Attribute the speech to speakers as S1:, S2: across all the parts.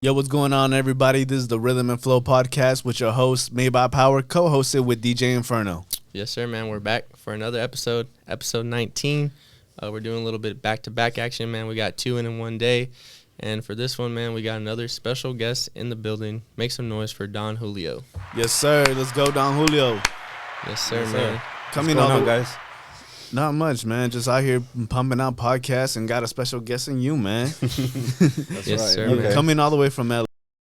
S1: Yo, what's going on, everybody? This is the Rhythm and Flow podcast with your host, Made by Power, co-hosted with DJ Inferno.
S2: Yes, sir, man. We're back for another episode 19. We're doing a little bit back-to-back action, man. We got two in one day. And for this one, man, we got another special guest in the building. Make some noise for Don Julio.
S1: Yes, sir. Let's go, Don Julio.
S2: Yes, sir, man.
S1: Coming on, guys. Not much, man. Just out here pumping out podcasts and got a special guest in you, man.
S2: That's yes, right. Sir,
S1: Okay.
S2: man.
S1: Coming all the way from LA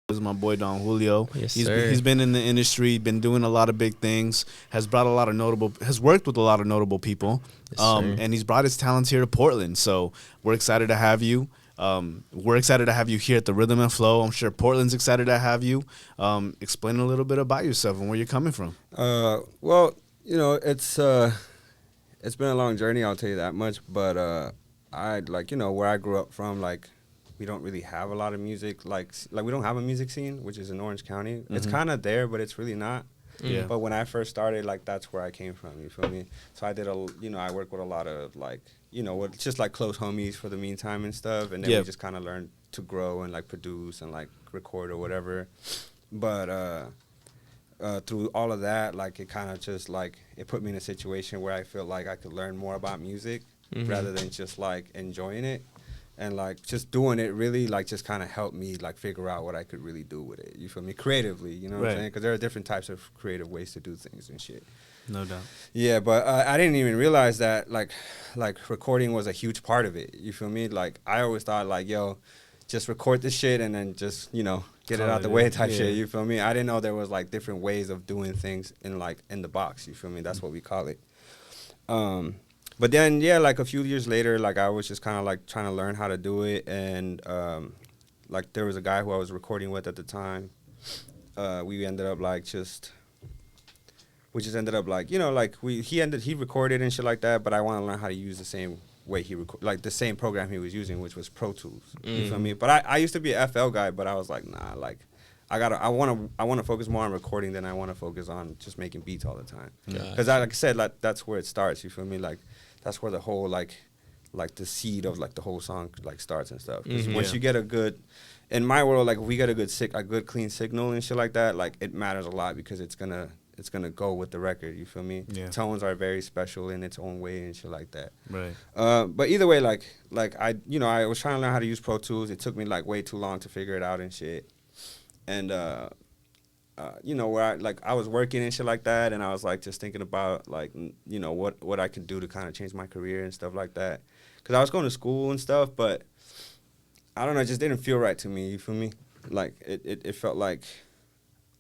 S1: is my boy Don Julio.
S2: Yes,
S1: sir. He's been in the industry, been doing a lot of big things, has worked with a lot of notable people,
S2: yes, sir.
S1: And he's brought his talents here to Portland. So we're excited to have you. We're excited to have you here at the Rhythm and Flow. I'm sure Portland's excited to have you. Explain a little bit about yourself and where you're coming from.
S3: Well, you know, it's been a long journey, I'll tell you that much. But where I grew up from, like, we don't really have a lot of music. Like we don't have a music scene, which is in Orange County. Mm-hmm. It's kind of there, but it's really not.
S1: Yeah.
S3: But when I first started, like, that's where I came from. You feel me? So I work with a lot of, like, just like close homies for the meantime and stuff. And then we just kind of learned to grow and like produce and like record or whatever. But through all of that, like, it kind of just like it put me in a situation where I feel like I could learn more about music rather than just like enjoying it. And, like, just doing it really, like, just kind of helped me, like, figure out what I could really do with it. You feel me? Creatively, you know what I'm saying? Because there are different types of creative ways to do things and shit.
S1: No doubt.
S3: Yeah, but I didn't even realize that, like recording was a huge part of it. You feel me? Like, I always thought, like, yo, just record this shit and then just, get it out the way type shit. You feel me? I didn't know there was, like, different ways of doing things in the box. You feel me? That's what we call it. But then, like a few years later, like, I was just kind of like trying to learn how to do it. And like, there was a guy who I was recording with at the time. We ended up like he recorded and shit like that. But I want to learn how to use the same way the same program he was using, which was Pro Tools. You feel me? But I used to be an FL guy, but I was like, nah, like, I want to focus more on recording than I want to focus on just making beats all the time. Because like I said, like, that's where it starts. You feel me? Like, that's where the whole like the seed of like the whole song like starts and stuff. Because once you get a good, in my world, like, if we get a good clean signal and shit like that, like, it matters a lot because it's gonna go with the record. You feel me?
S1: Yeah.
S3: Tones are very special in its own way and shit like that.
S1: Right.
S3: But either way, like I was trying to learn how to use Pro Tools. It took me like way too long to figure it out and shit. And where I was working and shit like that, and I was like just thinking about like what I could do to kind of change my career and stuff like that, because I was going to school and stuff, but I don't know, it just didn't feel right to me. You feel me? Like it felt like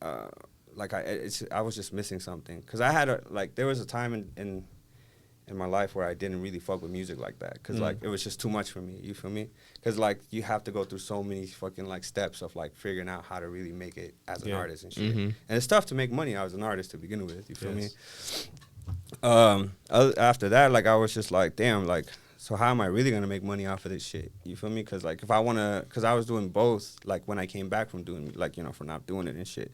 S3: I was just missing something, because I had there was a time in my life where I didn't really fuck with music like that, because like it was just too much for me. You feel me? Because like you have to go through so many fucking like steps of like figuring out how to really make it as an artist and shit. And it's tough to make money as an artist to begin with. You feel me? After that, like, I was just like, damn, like, so how am I really gonna make money off of this shit? You feel me? Because like, because I was doing both, like, when I came back from doing, like, for not doing it and shit,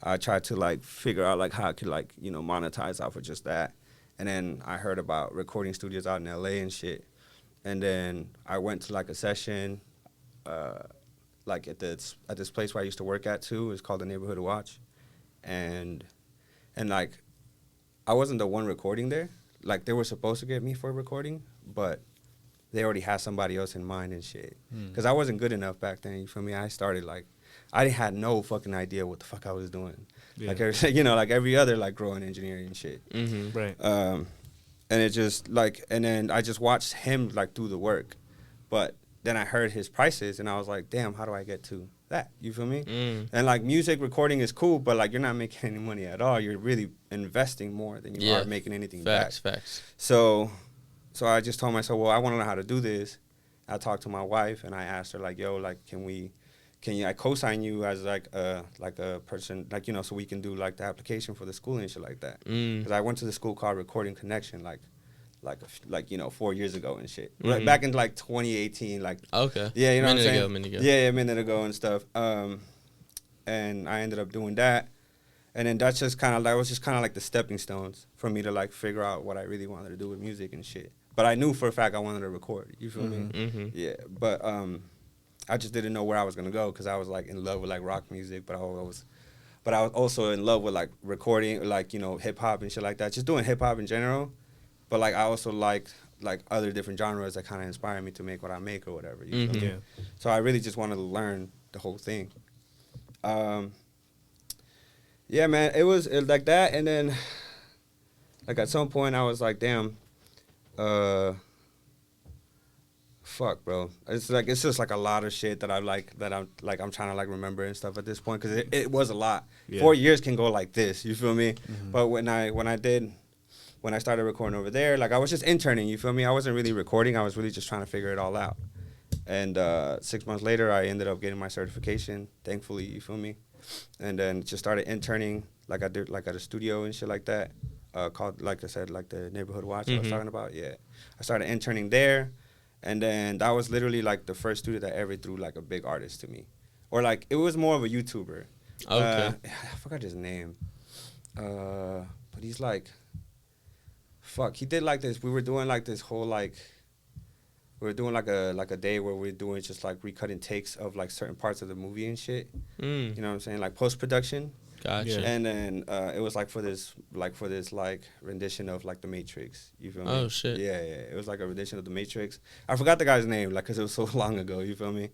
S3: I tried to like figure out like how I could like monetize off of just that. And then I heard about recording studios out in LA and shit. And then I went to like a session, like at this place where I used to work at too. It's called the Neighborhood Watch. And like, I wasn't the one recording there. Like, they were supposed to get me for recording, but they already had somebody else in mind and shit. Because I wasn't good enough back then, you feel me? I started like, I had no fucking idea what the fuck I was doing. Yeah. Like, like every other like growing engineering and shit.
S1: Right.
S3: And it just like, and then I just watched him like do the work, but then I heard his prices and I was like, damn, how do I get to that? You feel me? And like, music recording is cool, but like, you're not making any money at all. You're really investing more than you are making anything back.
S2: Facts.
S3: So I just told myself, well, I want to know how to do this. I talked to my wife and I asked her like, yo, like, can I co-sign you as like a person, like, so we can do like the application for the school and shit like that. Because I went to the school called Recording Connection like 4 years ago and shit. Right back in like 2018, like.
S2: Okay.
S3: Yeah, you know what I'm saying?
S2: A minute ago.
S3: Yeah, a minute ago and stuff. And I ended up doing that. And then that was just kind of like the stepping stones for me to like figure out what I really wanted to do with music and shit. But I knew for a fact I wanted to record. You feel me? Yeah. But I just didn't know where I was gonna go because I was like in love with like rock music, but I was also in love with like recording, like, you know, hip hop and shit like that. Just doing hip hop in general. But like I also liked like other different genres that kind of inspired me to make what I make or whatever. You feel me?
S1: Yeah.
S3: So I really just wanted to learn the whole thing. Yeah, man, it was like that, and then like at some point I was like, damn, fuck, bro. It's just like a lot of shit that I'm trying to like remember and stuff at this point because it was a lot.
S1: Yeah.
S3: 4 years can go like this, you feel me?
S1: Mm-hmm.
S3: But when I started recording over there, like I was just interning, you feel me? I wasn't really recording. I was really just trying to figure it all out. And 6 months later, I ended up getting my certification, thankfully, you feel me? And then just started interning, like I did, like at a studio and shit like that, called, like I said, like the Neighborhood Watch I was talking about. Yeah, I started interning there, and then that was literally like the first studio that ever threw like a big artist to me, or like it was more of a YouTuber.
S2: Okay.
S3: I forgot his name, but he's like, fuck, he did like this. We were doing like this whole like. We were doing like a day where we were doing just like recutting takes of like certain parts of the movie and shit. You know what I'm saying? Like post production.
S2: Gotcha.
S1: Yeah.
S3: And then it was like for this rendition of like The Matrix. You feel me?
S2: Oh, shit.
S3: Yeah. It was like a rendition of The Matrix. I forgot the guy's name, like, cause it was so long ago. You feel me?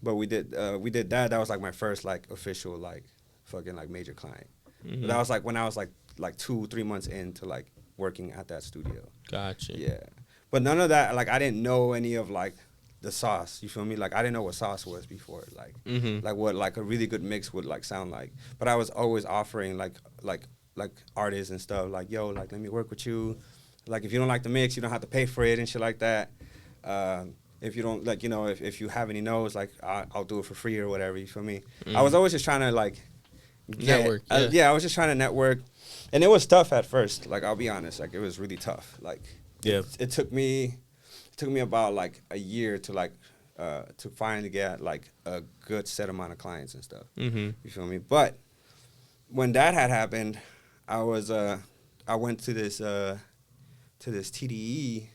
S3: But we did that. That was like my first like official like fucking like major client.
S2: Mm-hmm.
S3: But that was like when I was like 2-3 months into like working at that studio.
S2: Gotcha.
S3: Yeah. But none of that, like, I didn't know any of, like, the sauce, you feel me? Like, I didn't know what sauce was before, like, like what, like, a really good mix would, like, sound like. But I was always offering, like artists and stuff, like, yo, like, let me work with you. Like, if you don't like the mix, you don't have to pay for it and shit like that. If you don't, like, you know, if you have any no's, like, I'll do it for free or whatever, you feel me? I was always just trying to, like,
S2: Network,
S3: I was just trying to network. And it was tough at first, like, I'll be honest. Like, it was really tough. Like,
S1: Yeah.
S3: It took me about like a year to like to finally get like a good set amount of clients and stuff. You feel me? But when that had happened, I went to this TDE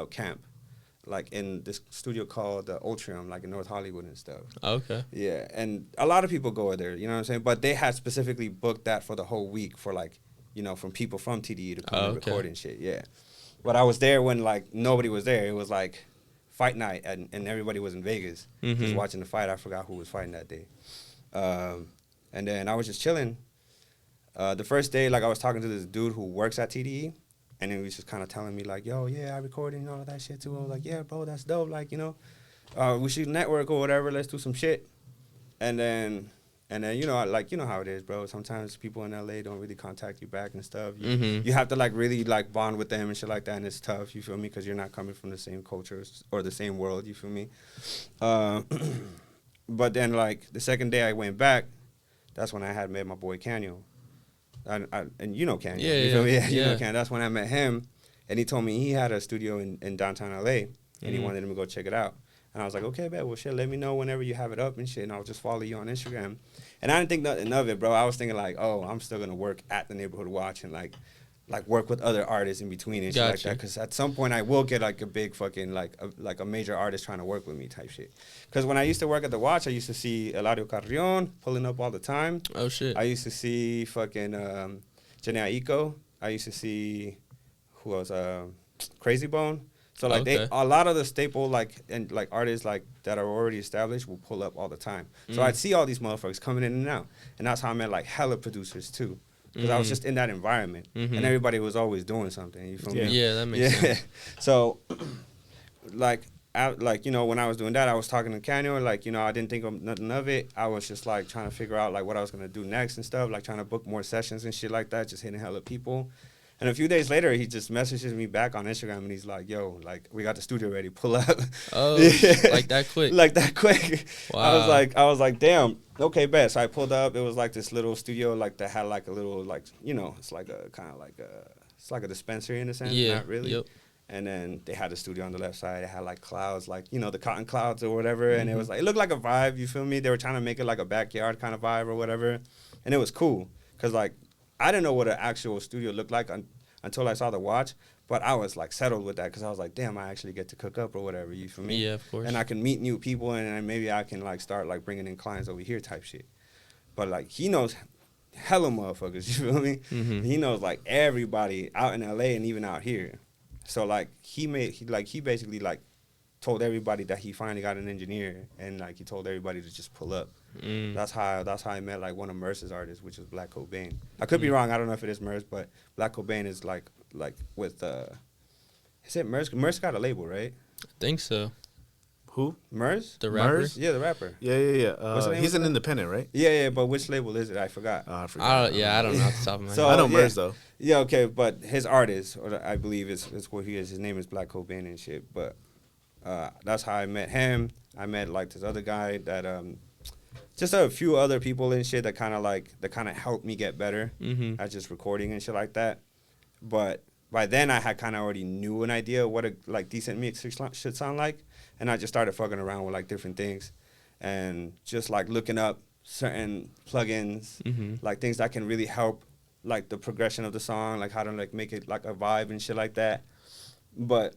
S3: camp, like in this studio called the Ultrium, like in North Hollywood and stuff.
S2: Okay.
S3: Yeah, and a lot of people go there, you know what I'm saying? But they had specifically booked that for the whole week for like, you know, from people from TDE to come and record and shit. Yeah. But I was there when like nobody was there. It was like fight night and everybody was in Vegas just watching the fight. I forgot who was fighting that day. And then I was just chilling. The first day, like I was talking to this dude who works at TDE, and he was just kind of telling me like, yo, yeah, I recorded and all of that shit too. I was like, yeah, bro, that's dope. Like, you know, we should network or whatever. Let's do some shit. And then you know, like, you know how it is, bro. Sometimes people in LA don't really contact you back and stuff. You have to like really like bond with them and shit like that, and it's tough. You feel me? Because you're not coming from the same culture or the same world. You feel me? But then like the second day I went back, that's when I had met my boy Canyo. And you know Canyo. You feel me? Yeah, you know Canyo. That's when I met him, and he told me he had a studio in downtown LA, and he wanted me to go check it out. And I was like, okay, bet, well, shit, let me know whenever you have it up and shit, and I'll just follow you on Instagram. And I didn't think nothing of it, bro. I was thinking like, oh, I'm still gonna work at the Neighborhood Watch and like work with other artists in between and shit like that. Because at some point I will get like a big fucking like a major artist trying to work with me type shit. Because when I used to work at the Watch, I used to see Eladio Carrion pulling up all the time.
S2: Oh shit.
S3: I used to see fucking Genasis. I used to see who else? Crazy Bone. So like a lot of the staple like artists like that are already established will pull up all the time. So I'd see all these motherfuckers coming in and out, and that's how I met like hella producers too, because I was just in that environment, and everybody was always doing something. You feel me?
S2: Yeah, that makes sense.
S3: So like you know, when I was doing that, I was talking to Canyo, like, you know, I didn't think of nothing of it. I was just like trying to figure out like what I was gonna do next and stuff, like trying to book more sessions and shit like that, just hitting hella people. And a few days later, he just messages me back on Instagram, and he's like, yo, like, we got the studio ready, pull up.
S2: Oh, like that quick?
S3: Like that quick.
S2: Wow.
S3: I was like, damn, okay, bet. So I pulled up. It was like this little studio, like, that had like a little, like, you know, it's like a kind of like it's like a dispensary in a sense, not really. Yep. And then they had the studio on the left side. It had like clouds, like, you know, the cotton clouds or whatever. And it was like, it looked like a vibe, you feel me? They were trying to make it like a backyard kind of vibe or whatever. And it was cool. Because, like, I didn't know what an actual studio looked like until I saw the Watch. But I was like settled with that because I was like, damn, I actually get to cook up or whatever. You feel me?
S2: Yeah, of course.
S3: And I can meet new people, and then maybe I can like start like bringing in clients over here type shit. But like he knows hella motherfuckers. You feel me?
S2: Mm-hmm.
S3: He knows like everybody out in LA and even out here. So like he basically like told everybody that he finally got an engineer, and like he told everybody to just pull up. That's how I met like one of Merce's artists, which is Black Cobain. I could be wrong. I don't know if it is Merce, but Black Cobain is like with is it Merce? Merce got a label, right?
S2: I think so.
S1: Who?
S3: Merce?
S2: The rapper?
S1: Merce?
S3: Yeah, the rapper.
S1: Yeah.
S3: What's the name
S1: He's
S3: of
S1: an
S3: that?
S1: independent, right?
S3: Yeah, but which label is it? I forgot.
S1: I forgot.
S2: I don't know off the top of my
S3: So-
S2: head.
S1: I know
S3: yeah.
S1: Merz though.
S3: Yeah, okay, but his artist, or I believe is what he is. His name is Black Cobain and shit. But that's how I met him. I met like this other guy that just a few other people and shit that kind of helped me get better at just recording and shit like that. But by then I had kind of already knew an idea of what a like decent mix should sound like, and I just started fucking around with like different things, and just like looking up certain plugins, like things that can really help like the progression of the song, like how to like make it like a vibe and shit like that. But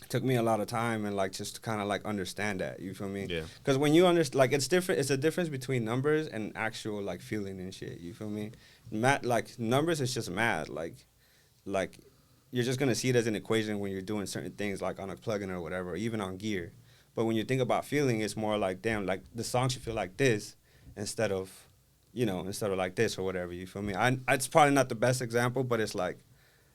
S3: it took me a lot of time and like just to kind of like understand that, you feel me?
S1: Yeah.
S3: Because when you understand, like it's different. It's a difference between numbers and actual like feeling and shit. You feel me? Math, like numbers is just math. Like you're just gonna see it as an equation when you're doing certain things like on a plugin or whatever, or even on gear. But when you think about feeling, it's more like, damn, like the song should feel like this instead of like this or whatever. You feel me? It's probably not the best example, but it's like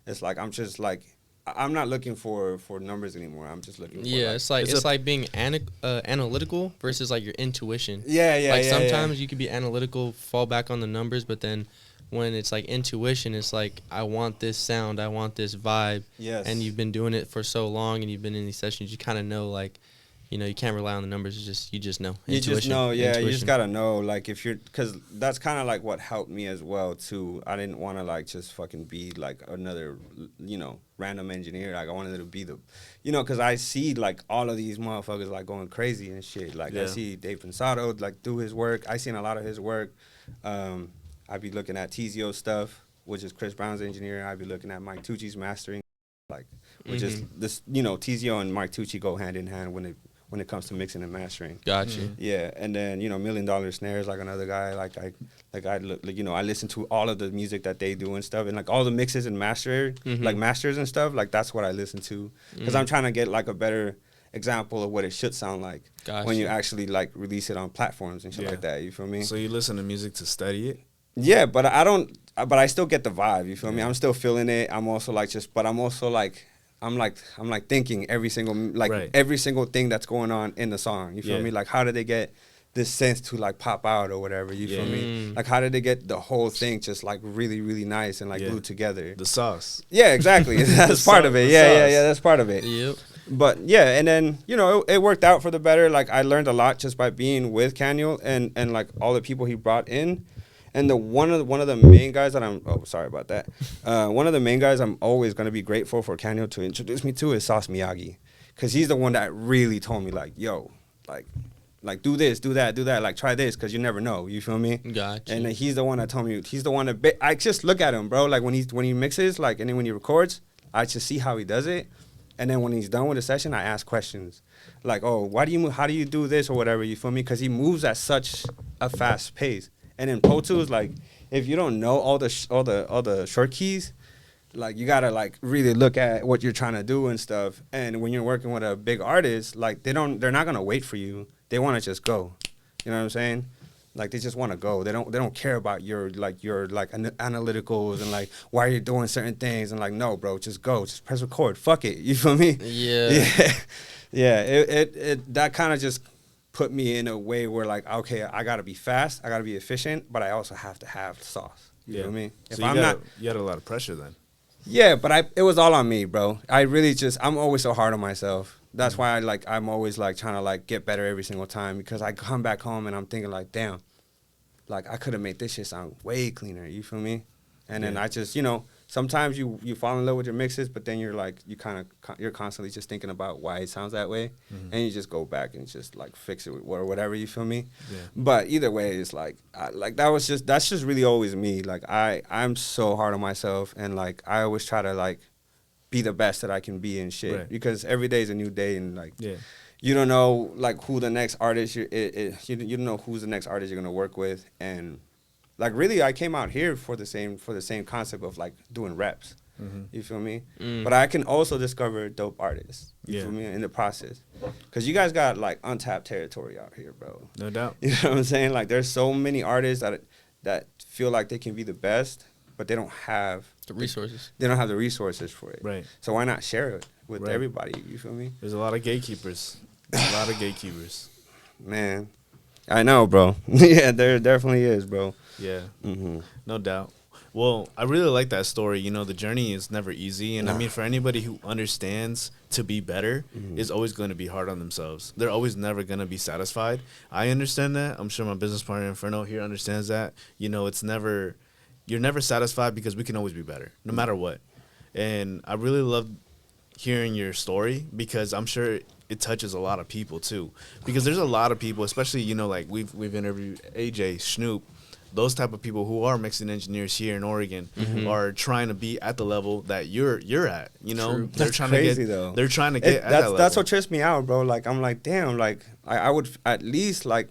S3: I'm just like I'm not looking for numbers anymore. I'm just looking for
S2: it's like being analytical versus like your intuition.
S3: Yeah.
S2: Sometimes you could be analytical, fall back on the numbers, but then when it's like intuition, it's like I want this sound, I want this vibe.
S3: Yes.
S2: And you've been doing it for so long, and you've been in these sessions, you kind of know, like, you can't rely on the numbers. You just know.
S3: You
S2: Intuition.
S3: just know, yeah.
S2: Intuition.
S3: You just gotta know, like, if you're, because that's kind of like what helped me as well too. I didn't want to like just fucking be like another, random engineer. Like I wanted to be the, because I see like all of these motherfuckers like going crazy and shit. Like I see Dave Pensado like do his work. I seen a lot of his work. I'd be looking at Tizio stuff, which is Chris Brown's engineer. I'd be looking at Mike Tucci's mastering, like, which is this, Tizio and Mike Tucci go hand in hand when it comes to mixing and mastering.
S2: Gotcha.
S3: Yeah, and then $1 Million Snares, like another guy, I listen to all of the music that they do and stuff, and like all the mixes and masters and stuff. Like that's what I listen to because I'm trying to get like a better example of what it should sound like when you actually like release it on platforms and shit like that. You feel me?
S1: So you listen to music to study it?
S3: Yeah, but I don't. But I still get the vibe. You feel me? I'm still feeling it. I'm also like I'm like thinking every single thing that's going on in the song. You feel me? Like how did they get this sense to like pop out or whatever? You feel me? Like how did they get the whole thing just like really really nice and like glued together?
S1: The sauce.
S3: Yeah, exactly. That's part of it. Yeah. That's part of it.
S2: Yep.
S3: But yeah, and then it worked out for the better. Like I learned a lot just by being with Kaniel and like all the people he brought in. And one of the main guys that one of the main guys I'm always gonna be grateful for Kaniel to introduce me to is Sauce Miyagi, because he's the one that really told me like, yo, like do this, do that, like try this, because you never know. You feel me?
S2: Gotcha.
S3: And he's the one that told me. He's the one that I just look at him, bro. Like when he mixes, like, and then when he records, I just see how he does it. And then when he's done with the session, I ask questions like, oh, how do you do this or whatever? You feel me? Because he moves at such a fast pace. And in Pro Tools, like, if you don't know all the short keys, like, you gotta like really look at what you're trying to do and stuff. And when you're working with a big artist, like, they're not gonna wait for you. They want to just go. You know what I'm saying? Like, they just want to go. They don't care about your analyticals and like why you're doing certain things, and like, no, bro, just go, just press record. Fuck it. You feel me?
S2: Yeah.
S3: Yeah. It that kind of just put me in a way where like, okay, I gotta be fast, I gotta be efficient, but I also have to have sauce. You know what I mean?
S1: If so you had a lot of pressure then.
S3: Yeah, but it was all on me, bro. I'm always so hard on myself. That's why I'm always like trying to like get better every single time, because I come back home and I'm thinking like, damn, like I could have made this shit sound way cleaner. You feel me? And then I just, sometimes you fall in love with your mixes, but then you're like, you're constantly just thinking about why it sounds that way, and you just go back and just like fix it or whatever. You feel me? Yeah. But either way, it's like, that's just really always me. Like I'm so hard on myself, and like I always try to like be the best that I can be and shit.
S1: Right.
S3: Because every day is a new day, and like
S1: Yeah.
S3: you don't know like who the next artist you don't know who's the next artist you're gonna work with, and like really I came out here for the same concept of like doing reps.
S1: Mm-hmm.
S3: You feel me?
S2: Mm.
S3: But I can also discover dope artists. You
S1: Yeah.
S3: feel me? In the process, because you guys got like untapped territory out here, bro.
S1: No doubt.
S3: You know what I'm saying? Like there's so many artists that feel like they can be the best, but they don't have
S2: The resources.
S3: They don't have the resources for it.
S1: Right.
S3: So why not share it with
S1: Right.
S3: everybody? You feel me?
S1: There's a lot of gatekeepers. A lot of gatekeepers.
S3: Man, I know, bro. Yeah, there definitely is, bro.
S1: Yeah.
S3: Mm-hmm.
S1: No doubt. Well, I really like that story. You know, the journey is never easy. And I
S3: Nah.
S1: mean, for anybody who understands to be better is always going to be hard on themselves. They're always never going to be satisfied. I understand that. I'm sure my business partner, Inferno, here understands that. You know, you're never satisfied because we can always be better, no matter what. And I really love hearing your story because I'm sure it touches a lot of people too. Because there's a lot of people, especially, you know, like we've interviewed AJ, Snoop, those type of people who are mixing engineers here in Oregon are trying to be at the level that you're at. You know,
S2: True.
S1: they're
S3: That's
S1: trying
S3: crazy,
S1: to get.
S3: though.
S1: They're trying to get at that level.
S3: That's what trips me out, bro. Like I'm like, damn. Like I would at least like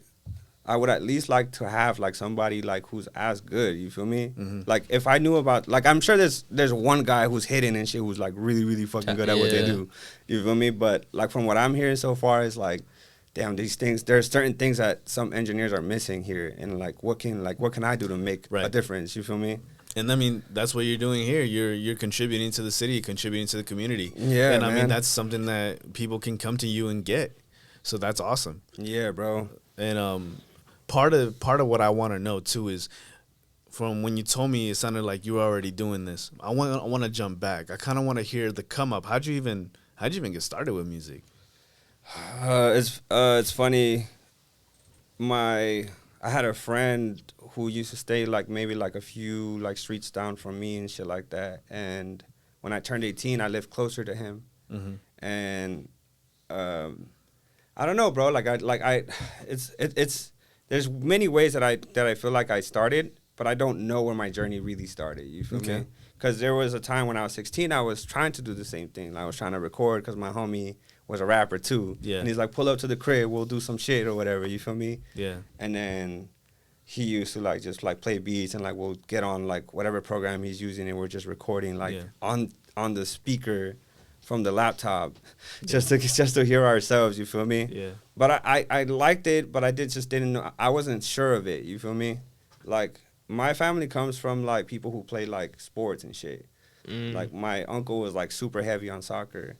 S3: to have like somebody like who's as good. You feel me? Like if I knew about like I'm sure there's one guy who's hidden and shit who's like really really fucking good at what they
S2: Yeah.
S3: do. You feel me? But like from what I'm hearing so far is like, damn, these things. There's certain things that some engineers are missing here, and like what can I do to make a
S1: Right.
S3: difference? You feel me?
S1: And I mean, that's what you're doing here. You're contributing to the city, contributing to the community.
S3: Yeah,
S1: and I mean
S3: man.
S1: that's something that people can come to you and get. So that's awesome.
S3: Yeah, bro.
S1: And part of what I want to know too is from when you told me it sounded like you were already doing this. I want to jump back. I kind of want to hear the come up. How'd you even get started with music?
S3: It's funny. I had a friend who used to stay like maybe like a few like streets down from me and shit like that. And when I turned 18, I lived closer to him. And I don't know, bro. It's there's many ways that I feel like I started, but I don't know where my journey really started. You feel
S1: Okay.
S3: me? Because there was a time when I was 16, I was trying to do the same thing. I was trying to record because my homie was a rapper too.
S1: Yeah.
S3: And he's like, pull up to the crib, we'll do some shit or whatever. You feel me?
S1: Yeah.
S3: And then he used to like just like play beats and like we'll get on like whatever program he's using and we're just recording like
S1: Yeah.
S3: on the speaker from the laptop just to hear ourselves. You feel me?
S1: Yeah.
S3: But I liked it, but I didn't know. I wasn't sure of it. You feel me? Like my family comes from like people who play like sports and shit. Like my uncle was like super heavy on soccer,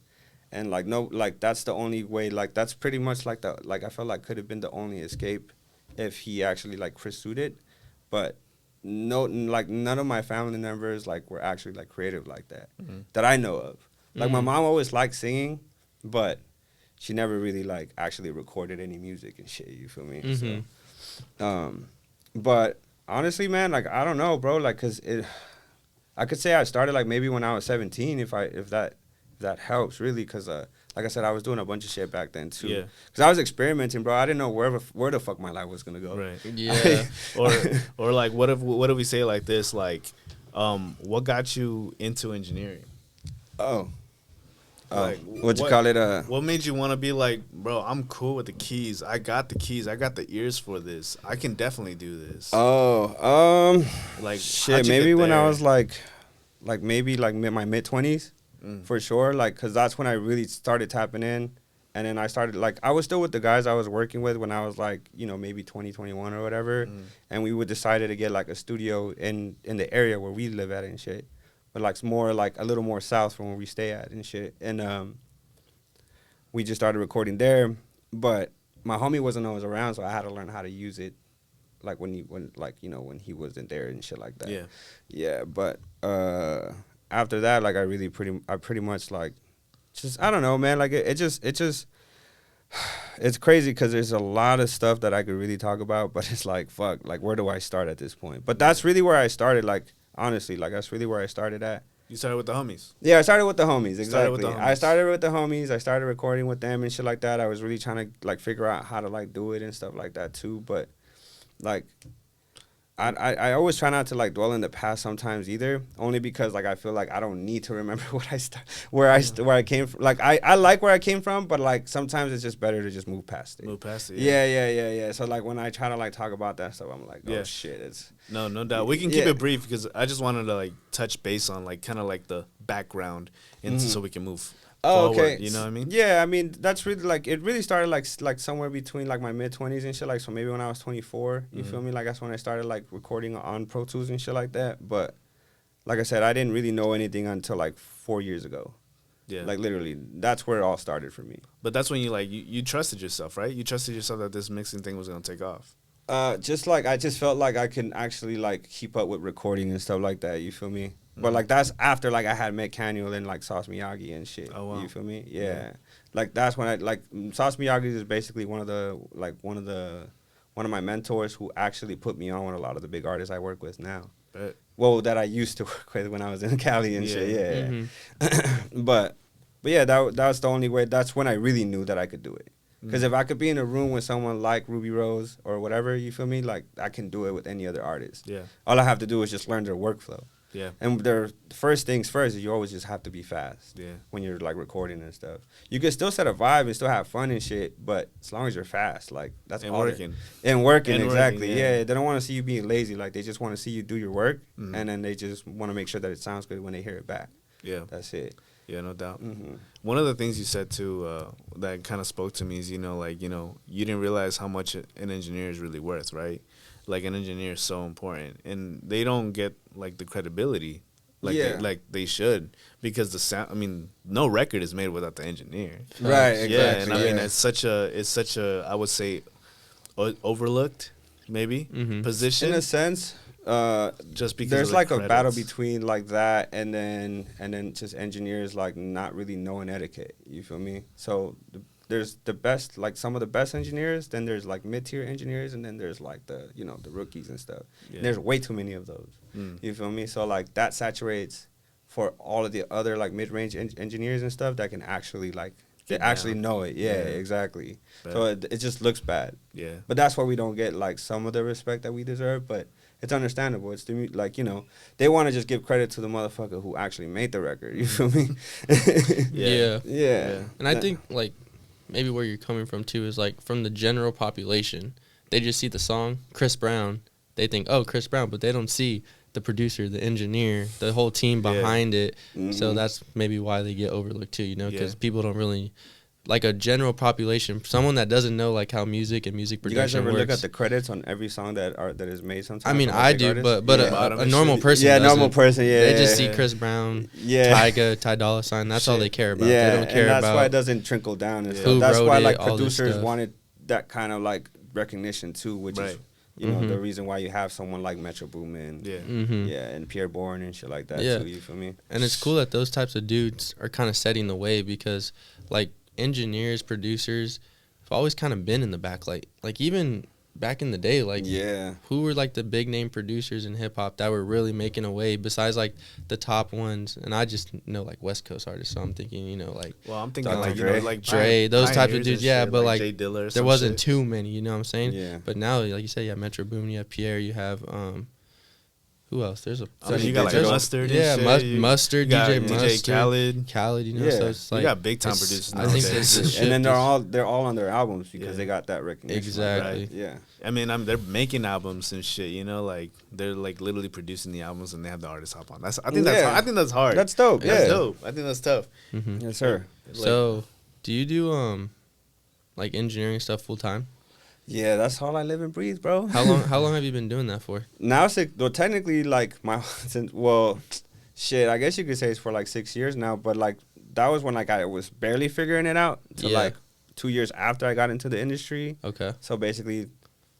S3: and like no, like that's the only way. Like that's pretty much like I felt like could have been the only escape if he actually like pursued it. But no, like none of my family members like were actually like creative like that that I know of. Like my mom always liked singing, but she never really like actually recorded any music and shit. You feel me? So, but honestly, man, like I don't know, bro. Like, I could say I started like maybe when I was 17, if that helps really, because like I said, I was doing a bunch of shit back then too.
S1: Yeah.
S3: Because I was experimenting, bro. I didn't know where the fuck my life was gonna go.
S1: Right.
S2: Yeah.
S1: or like what if we say it like this, like what got you into engineering? Like,
S3: What'd you call it?
S1: What made you want to be like, bro, I'm cool with the keys. I got the keys. I got the ears for this. I can definitely do this.
S3: Like
S1: how'd
S3: shit.
S1: you
S3: Maybe
S1: get
S3: when I
S1: there?
S3: was like maybe like my mid-20s, for sure. Like, cause that's when I really started tapping in, and then I started like I was still with the guys I was working with when I was like maybe 20, 21 or whatever, and we would decided to get like a studio in the area where we live at and shit. But like more like a little more south from where we stay at and shit. And we just started recording there. But my homie wasn't always around, so I had to learn how to use it, like when he wasn't there and shit like that.
S1: Yeah.
S3: Yeah. But after that, like I pretty much like just I don't know, man. Like it just it's crazy because there's a lot of stuff that I could really talk about, but it's like fuck, like where do I start at this point? But that's really where I started, like. Honestly, like that's really where I started at.
S1: You started with the homies.
S3: Yeah, I started with the homies. Exactly.
S1: Started with the homies.
S3: I started with the homies. I started recording with them and shit like that. I was really trying to like figure out how to like do it and stuff like that too. But like I always try not to like dwell in the past sometimes either, only because like I feel like I don't need to remember what where I came from. Like I like where I came from, but like sometimes it's just better to just move past it.
S1: Move past it.
S3: Yeah. So like when I try to like talk about that stuff, I'm like, oh
S1: Yeah.
S3: shit, it's
S1: No doubt. We can keep it brief because I just wanted to like touch base on like kind of like the background, and so we can move.
S3: Oh,
S1: forward,
S3: okay.
S1: You know what I mean?
S3: Yeah, I mean that's really like it really started like somewhere between like my mid-20s and shit. Like so maybe when I was 24, you feel me? Like that's when I started like recording on Pro Tools and shit like that. But like I said, I didn't really know anything until like 4 years ago.
S1: Yeah.
S3: Like literally, that's where it all started for me.
S1: But that's when you like you trusted yourself, right? You trusted yourself that this mixing thing was gonna take off.
S3: Just like I just felt like I can actually like keep up with recording and stuff like that. You feel me? But like that's after like I had met Canuel and like Sauce Miyagi and shit.
S1: Oh, wow.
S3: You feel me? Yeah. Like that's when I like Sauce Miyagi is basically one of my mentors who actually put me on with a lot of the big artists I work with now.
S1: Bet.
S3: Well, that I used to work with when I was in Cali and shit. Yeah.
S2: Mm-hmm.
S3: But yeah, that was the only way. That's when I really knew that I could do it. Because if I could be in a room with someone like Rubi Rose or whatever, you feel me? Like I can do it with any other artist.
S1: Yeah.
S3: All I have to do is just learn their workflow.
S1: Yeah.
S3: And their first things first is you always just have to be fast.
S1: Yeah.
S3: When you're like recording and stuff, you can still set a vibe and still have fun and shit. But as long as you're fast, like that's
S1: And
S3: all
S1: working.
S3: And working,
S1: And
S3: exactly.
S1: working, yeah.
S3: Yeah. They don't want to see you being lazy. Like they just want to see you do your work, and then they just want to make sure that it sounds good when they hear it back.
S1: Yeah.
S3: That's it.
S1: Yeah, no doubt.
S3: Mm-hmm.
S1: One of the things you said too that kind of spoke to me is, like, you didn't realize how much an engineer is really worth, right? Like an engineer is so important, and they don't get like the credibility like they should, because the sound. I mean, no record is made without the engineer.
S3: Right. Exactly.
S1: Yeah, and I mean, it's such a I would say overlooked maybe position
S3: In a sense.
S1: Just because
S3: there's
S1: of the
S3: like a battle
S1: credits.
S3: between like that and then just engineers like not really knowing etiquette. You feel me? So there's the best, like some of the best engineers. Then there's like mid-tier engineers, and then there's like the the rookies and stuff.
S1: Yeah.
S3: There's way too many of those. You feel me? So like that saturates for all of the other like mid-range engineers and stuff that can actually like they actually know it. Yeah, exactly.
S1: Bet.
S3: So it just looks bad.
S1: Yeah.
S3: But that's why we don't get like some of the respect that we deserve. But it's understandable. It's like they want to just give credit to the motherfucker who actually made the record. You feel me?
S2: Yeah.
S3: Yeah.
S2: And I think like maybe where you're coming from too is like from the general population, they just see the song Chris Brown, they think, oh, Chris Brown, but they don't see the producer, the engineer, the whole team behind it. So that's maybe why they get overlooked too, because people don't really, like a general population, someone that doesn't know like how music and music
S3: You
S2: production
S3: guys ever
S2: works.
S3: look at the credits on every song that is made sometimes?
S2: I mean,
S3: from
S2: I
S3: big
S2: do,
S3: artists?
S2: but
S3: Yeah.
S2: a normal person
S3: Yeah,
S2: doesn't.
S3: normal person, yeah.
S2: They just see Chris Brown, Tyga, Ty Dolla $ign. That's all they care about.
S3: Yeah,
S2: They don't care
S3: and that's
S2: about
S3: why it doesn't trickle down. And
S2: who
S3: stuff. That's
S2: wrote
S3: why
S2: it,
S3: like
S2: all this
S3: producers
S2: stuff.
S3: wanted that kind of like recognition too, which is the reason why you have someone like Metro Boomin, and Pierre Bourne and shit like that too. You feel me?
S2: And it's cool that those types of dudes are kind of setting the way, because like engineers, producers have always kind of been in the back, like even back in the day, like who were like the big name producers in hip hop that were really making a way besides like the top ones? And I just know like West Coast artists, so I'm thinking like
S1: well, I'm thinking
S3: Dr.
S1: like
S3: Dre.
S1: like
S2: Dre, those types of
S1: pioneers
S2: dudes,
S1: and shit,
S2: but like
S1: Jay Dilla or
S2: there
S1: some
S2: wasn't
S1: shit.
S2: too many, you know what I'm saying?
S3: Yeah.
S2: But now, like you said, you have Metro Boomin, you have Pierre, you have who else? There's a
S1: I mean, you got like
S3: Digital.
S1: Mustard,
S2: yeah,
S1: and shit.
S2: Mustard,
S1: You got
S2: DJ
S1: DJ
S2: Mustard,
S1: Khaled.
S2: you know.
S3: Yeah.
S2: So it's like
S1: You got big time
S2: it's-
S1: producers
S2: I think
S1: nowadays.
S2: this
S3: And then
S2: shift
S3: they're all on their albums because
S1: Yeah.
S3: they got that recognition.
S2: Exactly.
S3: Right? Yeah.
S1: I mean, they're making albums and shit. Like they're like literally producing the albums, and they have the artists hop on. I think that's hard.
S3: That's dope.
S1: That's
S3: Yeah.
S1: dope. I think that's tough.
S3: Yes, sir.
S2: So, do you do like engineering stuff full time?
S3: Yeah, that's all I live and breathe, bro.
S2: How long have you been doing that for?
S3: Now, technically, like shit. I guess you could say it's for like 6 years now. But like that was when like I was barely figuring it out. To
S2: Yeah.
S3: like 2 years after I got into the industry.
S2: Okay.
S3: So basically,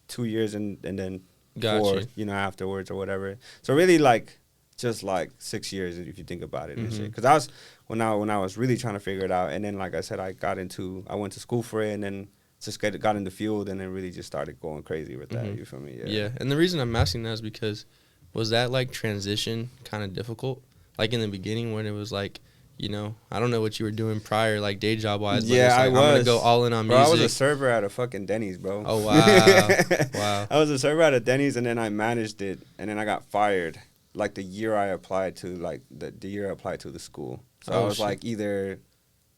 S3: 2 years and then
S2: Gotcha.
S3: 4, afterwards or whatever. So really like just like 6 years if you think about it and shit. Because I was when I was really trying to figure it out, and then like I said, I went to school for it, and then just got in the field, and then really just started going crazy with that. You feel me?
S2: Yeah. And the reason I'm asking that is because was that like transition kind of difficult? Like in the beginning when it was like you know, I don't know what you were doing prior, like day job wise. But
S3: Yeah,
S2: it's like,
S3: I was.
S2: I'm gonna go all in on
S3: Bro,
S2: music.
S3: I was a server at a fucking Denny's, bro.
S2: Oh wow, wow.
S3: I was a server at a Denny's, and then I managed it, and then I got fired. Like the year I applied to, like the year I applied to the school. So I was
S2: shit.
S3: like, either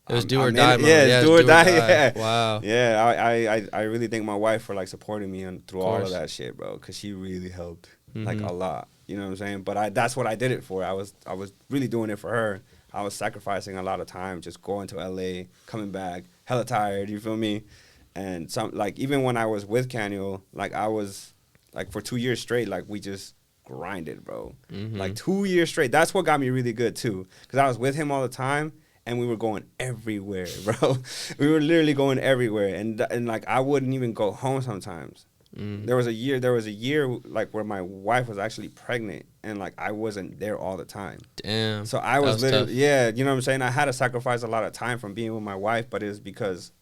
S2: It was do
S3: I'm
S2: or
S3: in
S2: die,
S3: it.
S2: mode.
S3: Yeah, it's do or die. Yeah,
S2: Wow.
S3: yeah. I really thank my wife for like supporting me through all of
S2: Course.
S3: that shit, bro. Cause she really helped like
S2: Mhm.
S3: a lot. You know what I'm saying? But that's what I did it for. I was really doing it for her. I was sacrificing a lot of time just going to LA, coming back, hella tired. You feel me? And some like even when I was with Canuel, like I was like for 2 years straight, like we just grinded, bro.
S2: Mhm.
S3: Like 2 years straight. That's what got me really good too, because I was with him all the time. And we were going everywhere, bro. We were literally going everywhere, and like I wouldn't even go home sometimes. There was a year like where my wife was actually pregnant, and like I wasn't there all the time.
S2: Damn.
S3: So I was literally
S2: tough.
S3: yeah, you know what I'm saying. I had to sacrifice a lot of time from being with my wife, but it was because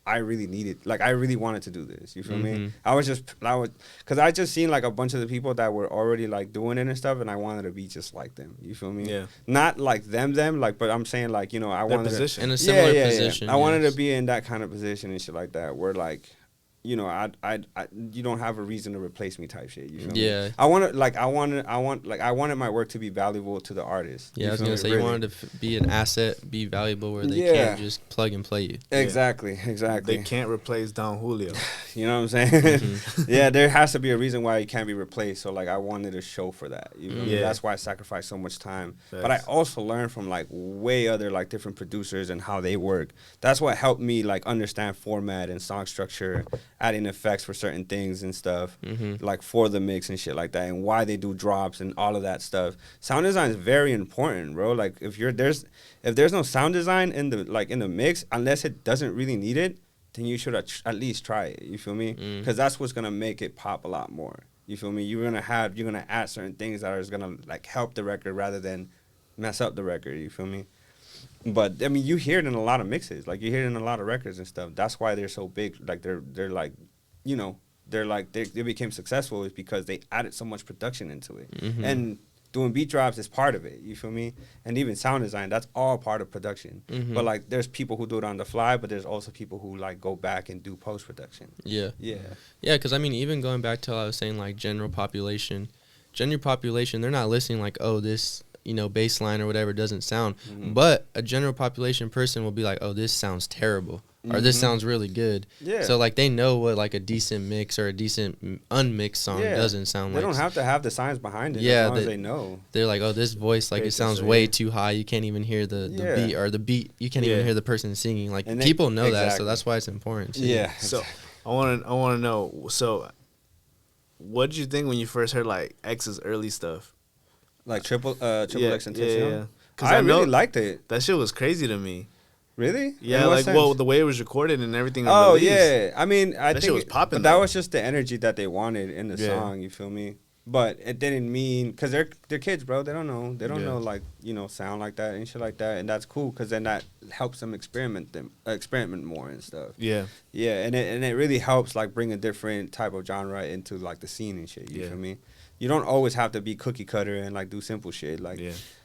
S3: I really needed, like I really wanted to do this. You feel me? Because I just seen like a bunch of the people that were already like doing it and stuff, and I wanted to be just like them. You feel me?
S1: Yeah.
S3: Not like them, like, but I'm saying like, you know, I
S1: Their
S3: wanted
S1: position.
S2: In a similar
S3: yeah.
S2: position.
S3: I wanted
S2: yes.
S3: to be in that kind of position and shit like that, where like, you know, I you don't have a reason to replace me type shit. You feel me?
S2: Yeah.
S3: I wanted my work to be valuable to the artist.
S2: Yeah, I was
S3: feel
S2: gonna
S3: me?
S2: say
S3: Really.
S2: you wanted to be an asset, be valuable, where they
S3: Yeah.
S2: can't just plug and play you.
S3: Exactly.
S1: They can't replace Don Julio.
S3: You know what I'm saying? Yeah, there has to be a reason why it can't be replaced. So like I wanted to show for that. You know?
S1: Yeah.
S3: That's why I sacrificed so much time.
S1: Facts.
S3: But I also learned from like way other like different producers and how they work. That's what helped me like understand format and song structure, adding effects for certain things and stuff, like for the mix and shit like that, and why they do drops and all of that stuff. Sound design is very important, bro. Like if there's no sound design in the mix, unless it doesn't really need it, then you should at least try it. You feel me? Because that's what's gonna make it pop a lot more. You feel me? You're gonna add certain things that are gonna like help the record rather than mess up the record. You feel me? But I mean, you hear it in a lot of mixes. Like you hear it in a lot of records and stuff. That's why they're so big. Like they're like, you know, they became successful is because they added so much production into it. And doing beat drops is part of it. You feel me? And even sound design, that's all part of production. But like, there's people who do it on the fly, but there's also people who like go back and do post production.
S2: Yeah.
S3: Yeah.
S2: Yeah, because I mean, even going back to what I was saying, like general population, they're not listening like, oh, this, you know, bass line or whatever doesn't sound. But a general population person will be like, oh, this sounds terrible. Or this sounds really good.
S3: Yeah.
S2: So like they know what like a decent mix or a decent unmixed song doesn't sound like.
S3: They don't have to have the science behind it
S2: Yeah,
S3: as long as they know.
S2: They're like, oh, this voice, like it sounds way too high. You can't even hear the beat, or the beat. You can't even hear the person singing. Like
S3: And
S2: people know that, so
S3: exactly.
S2: that's why it's important. Too.
S3: Yeah.
S1: So I want to know. So, what did you think when you first heard like X's early stuff?
S3: Like triple X and
S1: yeah.
S3: Because I really liked it.
S1: That shit was crazy to me.
S3: Really?
S1: Yeah,
S3: In what
S1: like
S3: sense?
S1: well, the way it was recorded and everything.
S3: Oh
S1: released.
S3: yeah, I mean, I
S1: That
S3: think
S1: shit was popping,
S3: but that
S1: though.
S3: was just the energy that they wanted in the song. You feel me? But it didn't mean because they're kids, bro. They don't know. They don't know like sound like that and shit like that, and that's cool because then that helps them experiment more and stuff.
S1: Yeah.
S3: Yeah, and it really helps like bring a different type of genre into like the scene and shit. You feel me? You don't always have to be cookie cutter and like do simple shit. Like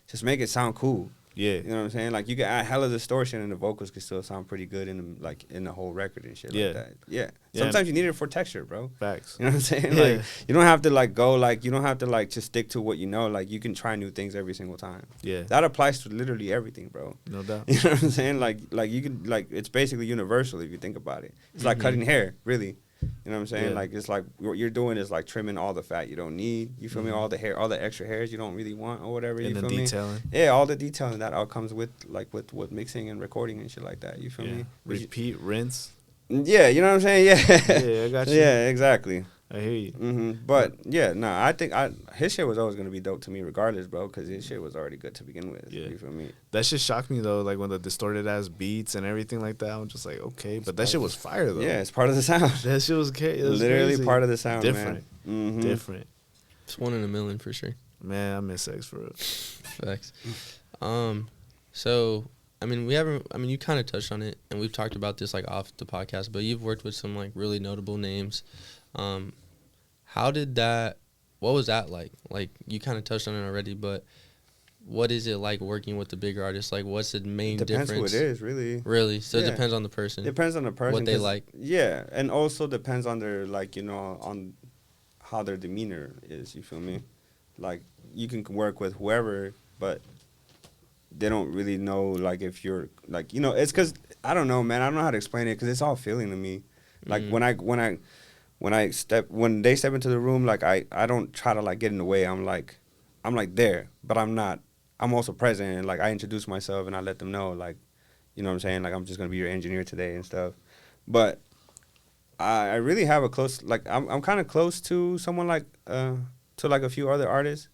S3: just make it sound cool.
S1: Yeah.
S3: You know what I'm saying? Like you can add hella distortion and the vocals can still sound pretty good in the whole record and shit like that. Yeah. Sometimes you need it for texture, bro.
S1: Facts.
S3: You know what I'm saying? Like you don't have to like go like you don't have to like just stick to what you know. Like you can try new things every single time.
S1: Yeah.
S3: That applies to literally everything, bro.
S1: No doubt.
S3: You know what I'm saying? Like you can like it's basically universal if you think about it. It's like cutting hair, really. You know what I'm saying?
S1: Yeah.
S3: Like it's like what you're doing is like trimming all the fat you don't need. You feel me? All the hair, all the extra hairs you don't really want or whatever. You
S1: And the
S3: feel me?
S1: detailing.
S3: Yeah, all the detailing that all comes with like with mixing and recording and shit like that. You feel me?
S1: Repeat, rinse.
S3: Yeah, you know what I'm saying? Yeah.
S1: Yeah, I got you.
S3: Yeah, exactly.
S1: I hear you.
S3: But yeah, no, I think his shit was always gonna be dope to me regardless, bro, because his shit was already good to begin with.
S1: Yeah.
S3: You feel me?
S1: That shit shocked me though, like when the distorted ass beats and everything like that. I'm just like, okay, but that shit was fire though.
S3: Yeah, it's part of the sound.
S1: That shit was,
S3: Literally
S1: crazy.
S3: part of the sound,
S1: Different.
S3: man.
S1: Different.
S2: It's 1 in a million for sure.
S1: Man, I miss X for real.
S2: Facts. So I mean, you kind of touched on it, and we've talked about this like off the podcast, but you've worked with some like really notable names. What was that like? Like you kind of touched on it already, but what is it like working with the bigger artists? Like, what's the main
S3: Depends
S2: difference?
S3: who it is, really.
S2: Really? So
S3: Yeah.
S2: it depends on the person.
S3: Depends on the person.
S2: What they
S3: 'cause-
S2: like.
S3: Yeah, and also depends on their, like, on how their demeanor is, you feel me? Like, you can work with whoever, but they don't really know, like, if you're, like, it's because, I don't know, man. I don't know how to explain it because it's all feeling to me. Like, when they step into the room, like, I don't try to, like, get in the way. I'm like there, but I'm not. I'm also present, and, like, I introduce myself, and I let them know, like, you know what I'm saying? Like, I'm just going to be your engineer today and stuff. But I really have a close, like, I'm kind of close to someone, like, to, like, a few other artists.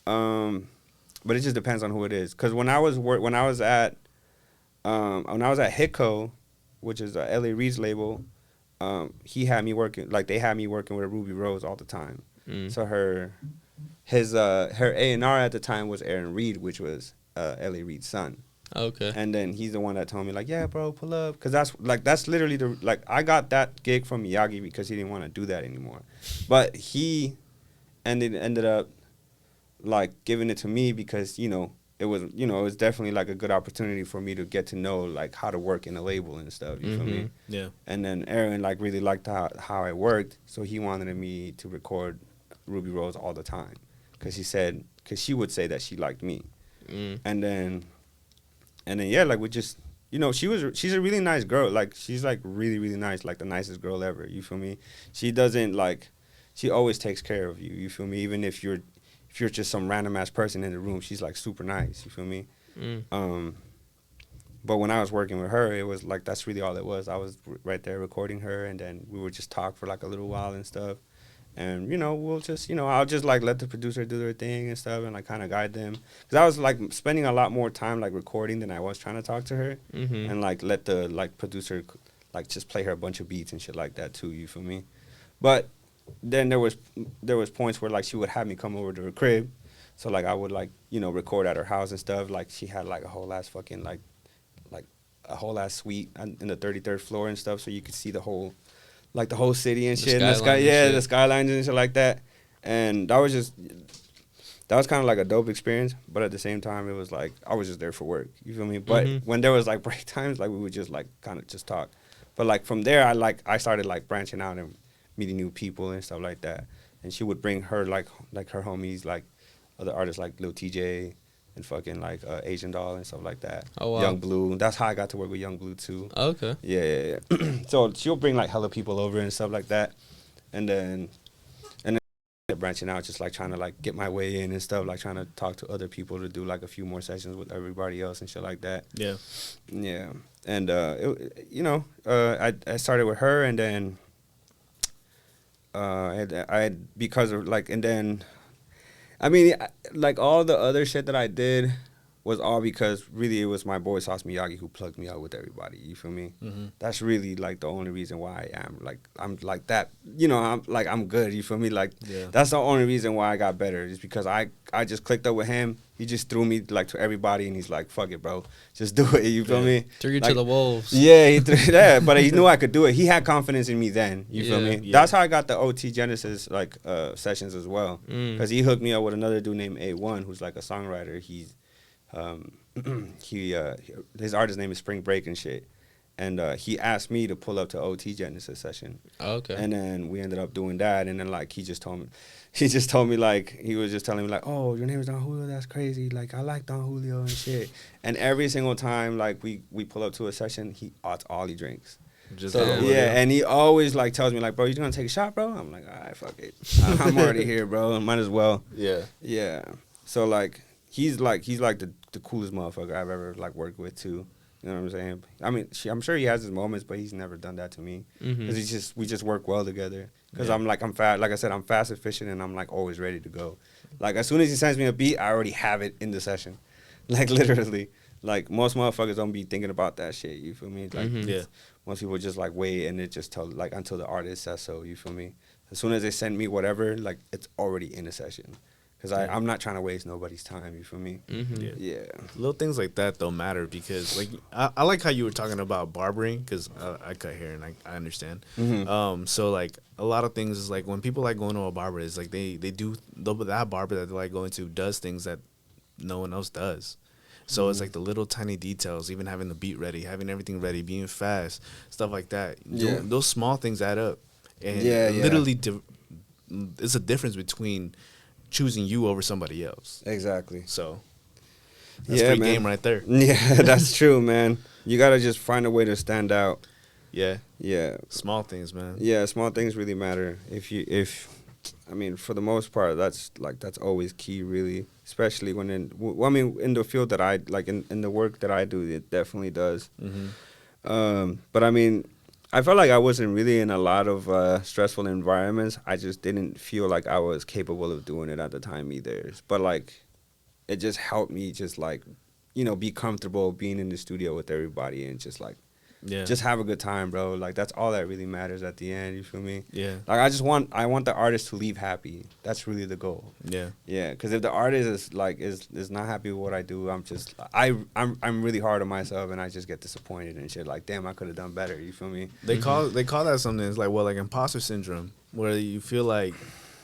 S3: But it just depends on who it is. Because when I was at Hitco, which is L.A. Reid's label, he had me working, like, they had me working with Rubi Rose all the time. So her A&R at the time was Aaron Reid, which was L.A. Reid's son.
S2: Okay.
S3: And then he's the one that told me, like, yeah, bro, pull up. Because that's literally I got that gig from Miyagi because he didn't want to do that anymore. But he ended up, like, giving it to me because, it was definitely, like, a good opportunity for me to get to know, like, how to work in a label and stuff, you feel me?
S1: Yeah.
S3: And then Aaron, like, really liked how I worked, so he wanted me to record Rubi Rose all the time because she would say that she liked me. And then, yeah, like, we just, she's a really nice girl. Like, she's, like, really, really nice, like, the nicest girl ever, you feel me? She doesn't, like, she always takes care of you feel me? Even if you're just some random ass person in the room, she's, like, super nice, you feel me? But when I was working with her, it was like, that's really all it was. I was right there recording her, and then we would just talk for, like, a little while and stuff. And, we'll just, I'll just, like, let the producer do their thing and stuff and, like, kind of guide them. Because I was, like, spending a lot more time, like, recording than I was trying to talk to her. And, like, let the, like, producer, like, just play her a bunch of beats and shit like that, too, you feel me? But then there was points where, like, she would have me come over to her crib. So, like, I would, like, record at her house and stuff. Like, she had, like, a whole ass fucking, like a whole ass suite in the 33rd floor and stuff. So you could see the whole city and shit. The skylines and shit like that. And that was kind of, like, a dope experience. But at the same time, it was, like, I was just there for work. You feel me? But when there was, like, break times, like, we would just, like, kind of just talk. But, like, from there, I started, like, branching out and meeting new people and stuff like that. And she would bring her, like her homies, like, other artists like Lil TJ and fucking, like, Asian Doll and stuff like that.
S2: Oh, wow.
S3: Young Blue. That's how I got to work with Young Blue, too.
S2: Oh, okay.
S3: Yeah. So she'll bring, like, hella people over and stuff like that. And then branching out, just, like, trying to, like, get my way in and stuff, like, trying to talk to other people to do, like, a few more sessions with everybody else and shit like that.
S1: Yeah.
S3: Yeah. And, I started with her, and then because of, like, and then, I mean, like, all the other shit that I did was all because really it was my boy Sauce Miyagi who plugged me out with everybody. You feel me? That's really, like, the only reason why I'm like that. I'm good. You feel me? Like, that's the only reason why I got better, is because I just clicked up with him. He just threw me, like, to everybody, and he's like, "Fuck it, bro, just do it." You feel me?
S2: Threw you
S3: like,
S2: to the wolves.
S3: Yeah, he threw that, but he knew I could do it. He had confidence in me then. You feel me? That's how I got the OT Genasis, like, sessions as well, because he hooked me up with another dude named A1, who's, like, a songwriter. He's his artist name is Spring Break and shit. And he asked me to pull up to OT Genasis session.
S2: Oh, okay.
S3: And then we ended up doing that. And then, like, he just told me, like, he was just telling me, like, "Oh, your name is Don Julio? That's crazy. Like, I like Don Julio and shit." And every single time, like, we pull up to a session, that's all he drinks. And he always, like, tells me, like, "Bro, you gonna take a shot, bro?" I'm like, "All right, fuck it. I'm already here, bro. Might as well." Yeah. So, like, he's the coolest motherfucker I've ever, like, worked with, too. You know what I'm saying? I mean, I'm sure he has his moments, but he's never done that to me. Because we just work well together. Because I'm fast. Like I said, I'm fast, efficient, and I'm, like, always ready to go. Like, as soon as he sends me a beat, I already have it in the session. Like, literally. Like, most motherfuckers don't be thinking about that shit. You feel me? Like, most people just, like, wait and it just tell, like, until the artist says so. You feel me? As soon as they send me whatever, like, it's already in the session. Because I'm not trying to waste nobody's time, you feel me? Yeah.
S1: Little things like that don't matter because, like, I like how you were talking about barbering because I cut hair and I understand. So, like, a lot of things is, like, when people like going to a barber, it's like they do, that barber that they like going to does things that no one else does. So it's like the little tiny details, even having the beat ready, having everything ready, being fast, stuff like that.
S3: Yeah.
S1: Those small things add up. And literally, it's a difference between choosing you over somebody else.
S3: Exactly.
S1: So that's free game right there.
S3: Yeah, that's true, man. You got to just find a way to stand out.
S1: Yeah.
S3: Yeah.
S1: Small things, man.
S3: Yeah, small things really matter. I mean, for the most part, that's always key, really. Especially when in the field that I like, in the work that I do, it definitely does. But I mean, I felt like I wasn't really in a lot of stressful environments. I just didn't feel like I was capable of doing it at the time either. But like, it just helped me just like, be comfortable being in the studio with everybody and just like, just have a good time, bro. Like, that's all that really matters at the end. You feel me?
S1: Yeah.
S3: Like, I want the artist to leave happy. That's really the goal.
S1: Yeah.
S3: Yeah. Because if the artist is not happy with what I do, I'm really hard on myself, and I just get disappointed and shit. Like, damn, I could have done better. You feel me?
S1: They call that something. It's like like imposter syndrome, where you feel like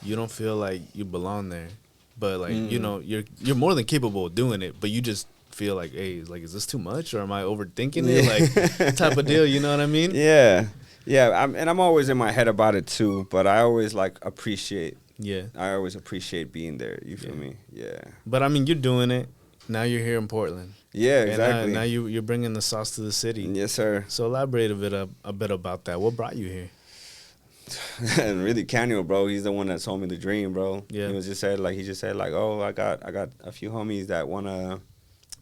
S1: you don't feel like you belong there, but like you're more than capable of doing it, but you just feel like, hey, like, is this too much, or am I overthinking it? Like, type of deal. You know what I mean?
S3: Yeah, yeah. I'm always in my head about it too, but I always like appreciate. Yeah, I always appreciate being there. You feel me? Yeah.
S1: But I mean, you're doing it now. You're here in Portland.
S3: Yeah, exactly.
S1: And now you're bringing the sauce to the city.
S3: Yes, sir.
S1: So elaborate a bit about that. What brought you here?
S3: And really, Canyon, bro, he's the one that told me the dream, bro.
S1: Yeah.
S3: He just said, oh, I got a few homies that wanna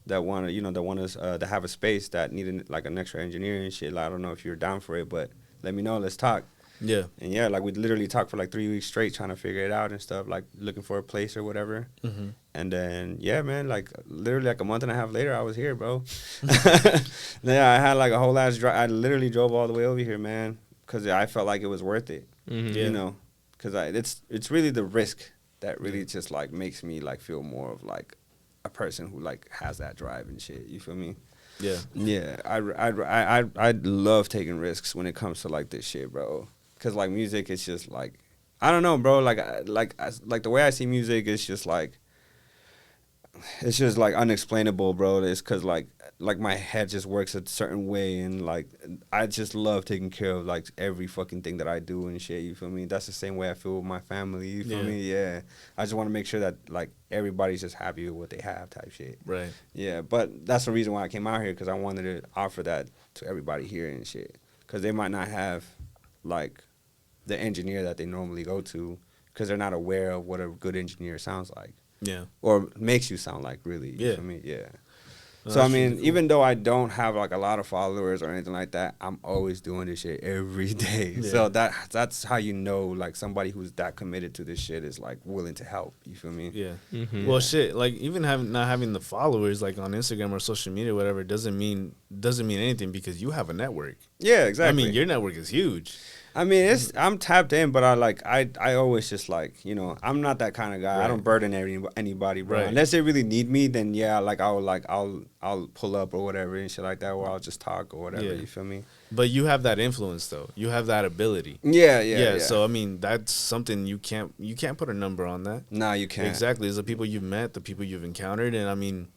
S3: to have a space that needed like an extra engineer and shit. Like, I don't know if you're down for it, but let me know. Let's talk.
S1: Yeah.
S3: And yeah, like we literally talked for like 3 weeks straight trying to figure it out and stuff, like looking for a place or whatever. Mm-hmm. And then, yeah, man, like literally like a month and a half later, I was here, bro. Yeah, I had like a whole ass drive. I literally drove all the way over here, man, because I felt like it was worth it. Mm-hmm. Yeah. Because it's really the risk that really just like makes me like feel more of like a person who like has that drive and shit. You feel me? Yeah. Yeah. I love taking risks when it comes to like this shit, bro. Cause like music, it's just like, I don't know, bro. Like the way I see music is just like, it's just like unexplainable, bro. It's cause like my head just works a certain way, and like I just love taking care of like every fucking thing that I do and shit. You feel me? That's the same way I feel with my family. You feel me? Yeah. I just want to make sure that like everybody's just happy with what they have, type shit. Right. Yeah. But that's the reason why I came out here, because I wanted to offer that to everybody here and shit. Because they might not have like the engineer that they normally go to, because they're not aware of what a good engineer sounds like. Yeah. Or makes you sound like, really. You feel me? Yeah. Well, so, I mean, cool. Even though I don't have, like, a lot of followers or anything like that, I'm always doing this shit every day. Yeah. So that's how you know, like, somebody who's that committed to this shit is, like, willing to help. You feel me? Yeah. Mm-hmm.
S1: Well, shit, like, even not having the followers, like, on Instagram or social media or whatever, doesn't mean anything, because you have a network.
S3: Yeah, exactly.
S1: I mean, your network is huge.
S3: I mean, I'm tapped in, but I always just like, I'm not that kind of guy. Right. I don't burden anybody, bro. Right. Unless they really need me, then yeah, like I'll pull up or whatever and shit like that, or I'll just talk or whatever. Yeah. You feel me?
S1: But you have that influence though. You have that ability.
S3: Yeah.
S1: So I mean, that's something you can't put a number on that.
S3: No, you can't.
S1: Exactly. It's the people you've met, the people you've encountered, and I mean,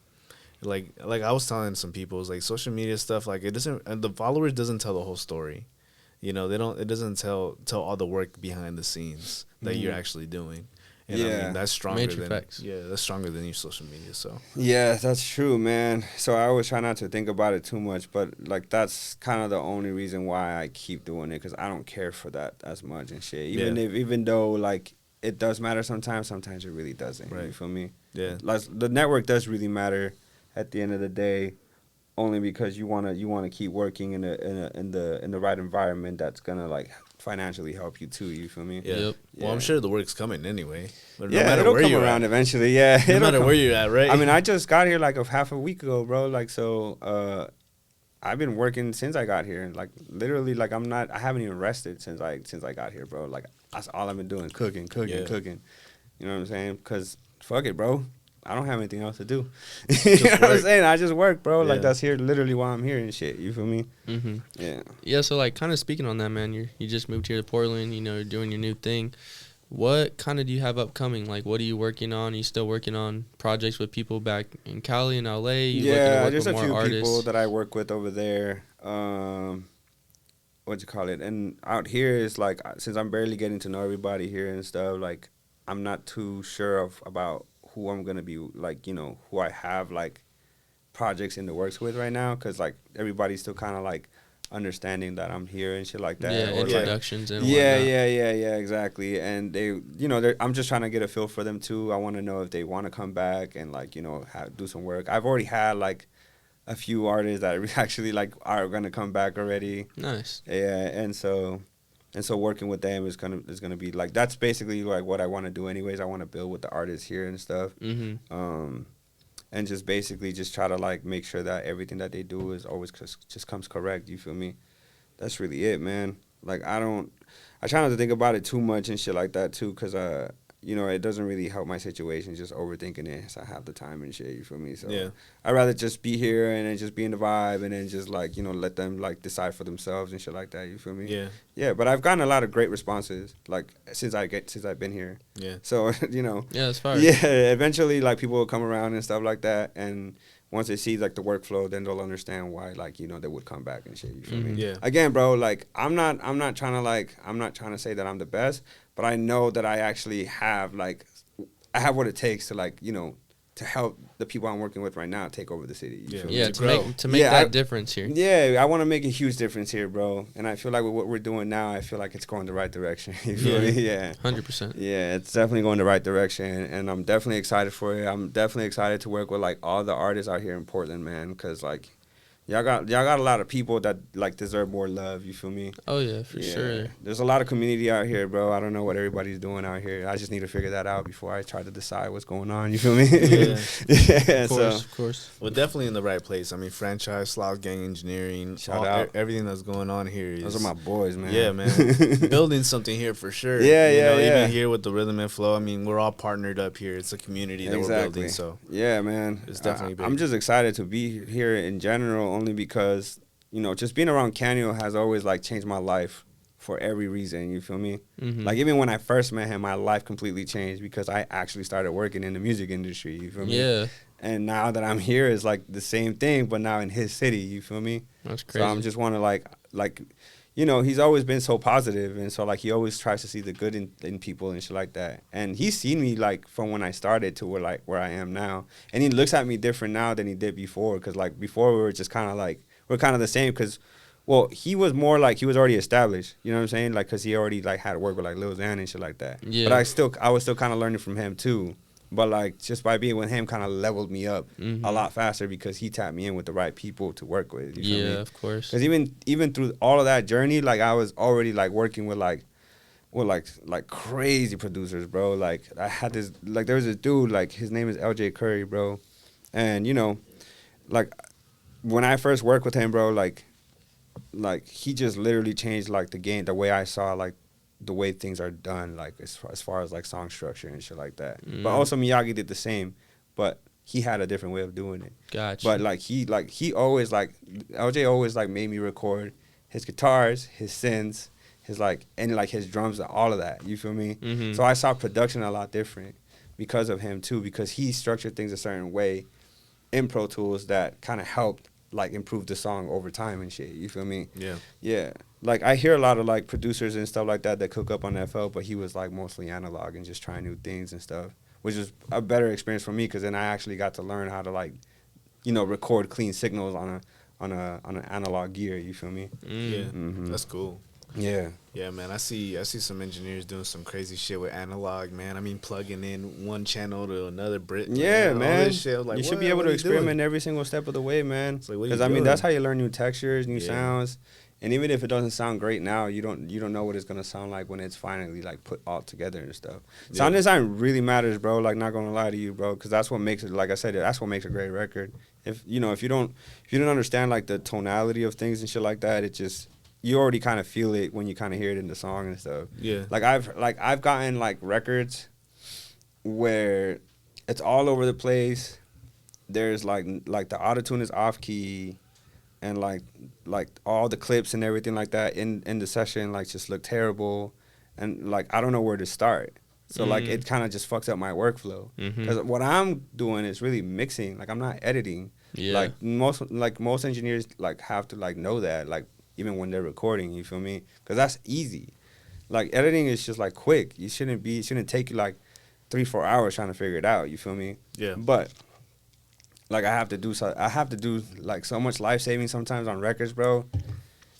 S1: like I was telling some people, it's like social media stuff. Like the followers doesn't tell the whole story. It doesn't tell all the work behind the scenes that you're actually doing. And I mean, that's stronger that's stronger than your social media. So
S3: yeah, that's true, man. So I always try not to think about it too much, but like that's kind of the only reason why I keep doing it, because I don't care for that as much and shit. Even though like it does matter sometimes it really doesn't. Right. You feel me? Yeah. Like the network does really matter at the end of the day. Only because you wanna keep working in the right environment that's gonna like financially help you too. You feel me?
S1: Yeah. Yep. Well, I'm sure the work's coming anyway.
S3: No matter it'll come around eventually. Yeah.
S1: No matter where you're at, right?
S3: I mean, I just got here like half a week ago, bro. Like so, I've been working since I got here. Like literally, like I haven't even rested since I got here, bro. Like that's all I've been doing, cooking. You know what I'm saying? Because fuck it, bro. I don't have anything else to do. You know what I'm saying? I just work, bro. Yeah. Like, that's here literally why I'm here and shit. You feel me? Mm-hmm. Yeah.
S2: Yeah, so, like, kind of speaking on that, man, you just moved here to Portland. You're doing your new thing. What kind of do you have upcoming? Like, what are you working on? Are you still working on projects with people back in Cali and LA? You looking to
S3: Yeah,
S2: work
S3: there's
S2: with
S3: a
S2: more
S3: few
S2: artists?
S3: people that I work with over there. What you call it? And out here is like, since I'm barely getting to know everybody here and stuff, like I'm not too sure about who I'm gonna be, like, you know, who I have like projects in the works with right now, because like everybody's still kind of like understanding that I'm here and shit like that.
S2: Yeah,
S3: or like,
S2: introductions and
S3: yeah,
S2: whatnot.
S3: yeah, exactly. And they, you know, I'm just trying to get a feel for them too. I want to know if they want to come back and like, you know, do some work. I've already had like a few artists that actually like are gonna come back already.
S2: Nice.
S3: Yeah, and so working with them is gonna be like, that's basically like what I want to do anyways. I want to build with the artists here and stuff.
S2: Mm-hmm.
S3: And just basically just try to like make sure that everything that they do is always just comes correct. You feel me? That's really it, man. Like I try not to think about it too much and shit like that too, cause you know, it doesn't really help my situation just overthinking it. So I have the time and shit. You feel me? So
S1: Yeah.
S3: I'd rather just be here and then just be in the vibe and then just like, you know, let them like decide for themselves and shit like that. You feel me?
S1: Yeah.
S3: Yeah, but I've gotten a lot of great responses like since I've been here.
S1: Yeah.
S3: So you know.
S2: Yeah, that's fire.
S3: Yeah, eventually like people will come around and stuff like that, and once they see like the workflow, then they'll understand why, like, you know, they would come back and shit. You feel me?
S1: Yeah.
S3: Again, bro, like I'm not trying to say that I'm the best, but I know that I actually have like I have what it takes to like, you know, to help the people I'm working with right now take over the city. You
S1: Yeah.
S3: feel me?
S2: Yeah,
S1: To
S2: to
S1: grow.
S2: make
S3: Yeah,
S2: that difference here.
S3: Yeah, I want to make a huge difference here, bro. And I feel like with what we're doing now, I feel like it's going the right direction. You feel
S2: Yeah.
S3: me? Yeah.
S2: 100%.
S3: Yeah, it's definitely going the right direction, and I'm definitely excited for it. I'm definitely excited to work with like all the artists out here in Portland, man, because like y'all got a lot of people that like deserve more love. You feel me?
S2: Oh yeah, for sure.
S3: There's a lot of community out here, bro. I don't know what everybody's doing out here. I just need to figure that out before I try to decide what's going on. You feel me?
S1: Yeah.
S3: Yeah.
S2: Of course, of course.
S1: Well, definitely in the right place. I mean, franchise, Sloth Gang Engineering,
S3: Shout out.
S1: everything that's going on here is.
S3: Those are my boys, man.
S1: Yeah, man. Building something here for sure.
S3: Yeah,
S1: you
S3: yeah,
S1: know,
S3: yeah.
S1: Even here with the Rhythm and Flow, I mean, we're all partnered up here. It's a community that we're building. So
S3: yeah, man,
S1: it's definitely big.
S3: I'm just excited to be here in general, only because, you know, just being around Canio has always like changed my life for every reason. You feel me?
S2: Mm-hmm.
S3: Like even when I first met him, my life completely changed because I actually started working in the music industry. You feel me?
S2: Yeah,
S3: And now that I'm here, it's like the same thing, but now in his city. You feel me?
S2: that's crazy.
S3: So I'm just want to like, you know, he's always been so positive, and so like he always tries to see the good in people and shit like that. And he's seen me like from when I started to where I am now, and he looks at me different now than he did before. Cause like before we were just kind of like we're kind of the same. Cause well, he was more like he was already established. You know what I'm saying? Like cause he already like had to work with like Lil Xan and shit like that.
S2: Yeah.
S3: But I was still kind of learning from him too. But like just by being with him, kind of leveled me up
S2: Mhm.
S3: a lot faster because he tapped me in with the right people to work with. You feel
S2: Yeah,
S3: me?
S2: of course.
S3: Because even through all of that journey, like I was already like working with like crazy producers, bro. Like I had this like there was this dude, like his name is LJ Curry, bro. And you know, like when I first worked with him, bro, like he just literally changed like the game, the way I saw like the way things are done, like as far as like song structure and shit like that.
S2: Mm.
S3: But also Miyagi did the same, but he had a different way of doing it.
S2: Gotcha.
S3: But he always like LJ always like made me record his guitars, his synths, his like and like his drums, all of that. You feel me?
S2: Mhm.
S3: So I saw production a lot different because of him too, because he structured things a certain way in Pro Tools that kind of helped like improve the song over time and shit. You feel me?
S1: yeah.
S3: Yeah. Like I hear a lot of like producers and stuff like that cook up on FL, but he was like mostly analog and just trying new things and stuff, which is a better experience for me because then I actually got to learn how to like, you know, record clean signals on an analog gear. You feel me?
S2: Mm.
S1: Yeah.
S3: Mhm.
S1: That's cool.
S3: Yeah.
S1: Yeah, man. I see some engineers doing some crazy shit with analog, man. I mean, plugging in one channel to another brick.
S3: Yeah,
S1: all
S3: man.
S1: this shit. I was like,
S3: you should
S1: what?
S3: be able
S1: What
S3: to
S1: are you doing?
S3: experiment every single step of the way, man.
S1: It's like, what are you
S3: Because I mean,
S1: doing?
S3: that's how you learn new textures, new
S1: Yeah.
S3: sounds. And even if it doesn't sound great now, you don't know what it's gonna sound like when it's finally like put all together and stuff.
S1: Yeah.
S3: Sound design really matters, bro. Like, not gonna lie to you, bro, because that's what makes it. Like I said, that's what makes a great record. If you don't understand like the tonality of things and shit like that, it just you already kind of feel it when you kind of hear it in the song and stuff.
S1: Yeah.
S3: Like I've gotten like records where it's all over the place. There's like the autotune is off key, and like all the clips and everything like that in the session like just look terrible, and like I don't know where to start. So like it kind of just fucks up my workflow. Because what I'm doing is really mixing. Like I'm not editing.
S2: Yeah.
S3: Like most engineers like have to like know that, like even when they're recording, you feel me? Because that's easy. Like editing is just like quick. It shouldn't take you like 3-4 hours trying to figure it out. You feel me?
S1: Yeah.
S3: But like I have to do like so much life saving sometimes on records, bro.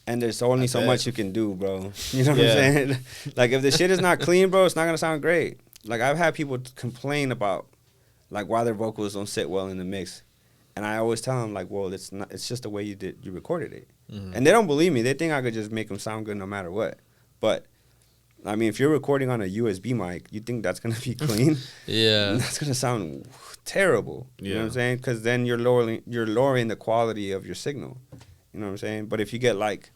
S3: And there's only so much you can do, bro. You know what I'm saying? Like if the shit is not clean, bro, it's not gonna sound great. Like I've had people complain about like why their vocals don't sit well in the mix, and I always tell them like, well, it's not. It's just the way you recorded it, and they don't believe me. They think I could just make them sound good no matter what. But I mean, if you're recording on a USB mic, you think that's gonna be clean?
S2: Yeah,
S3: That's gonna sound terrible. You know what I'm saying? Because then you're lowering the quality of your signal. You know what I'm saying? But if you get like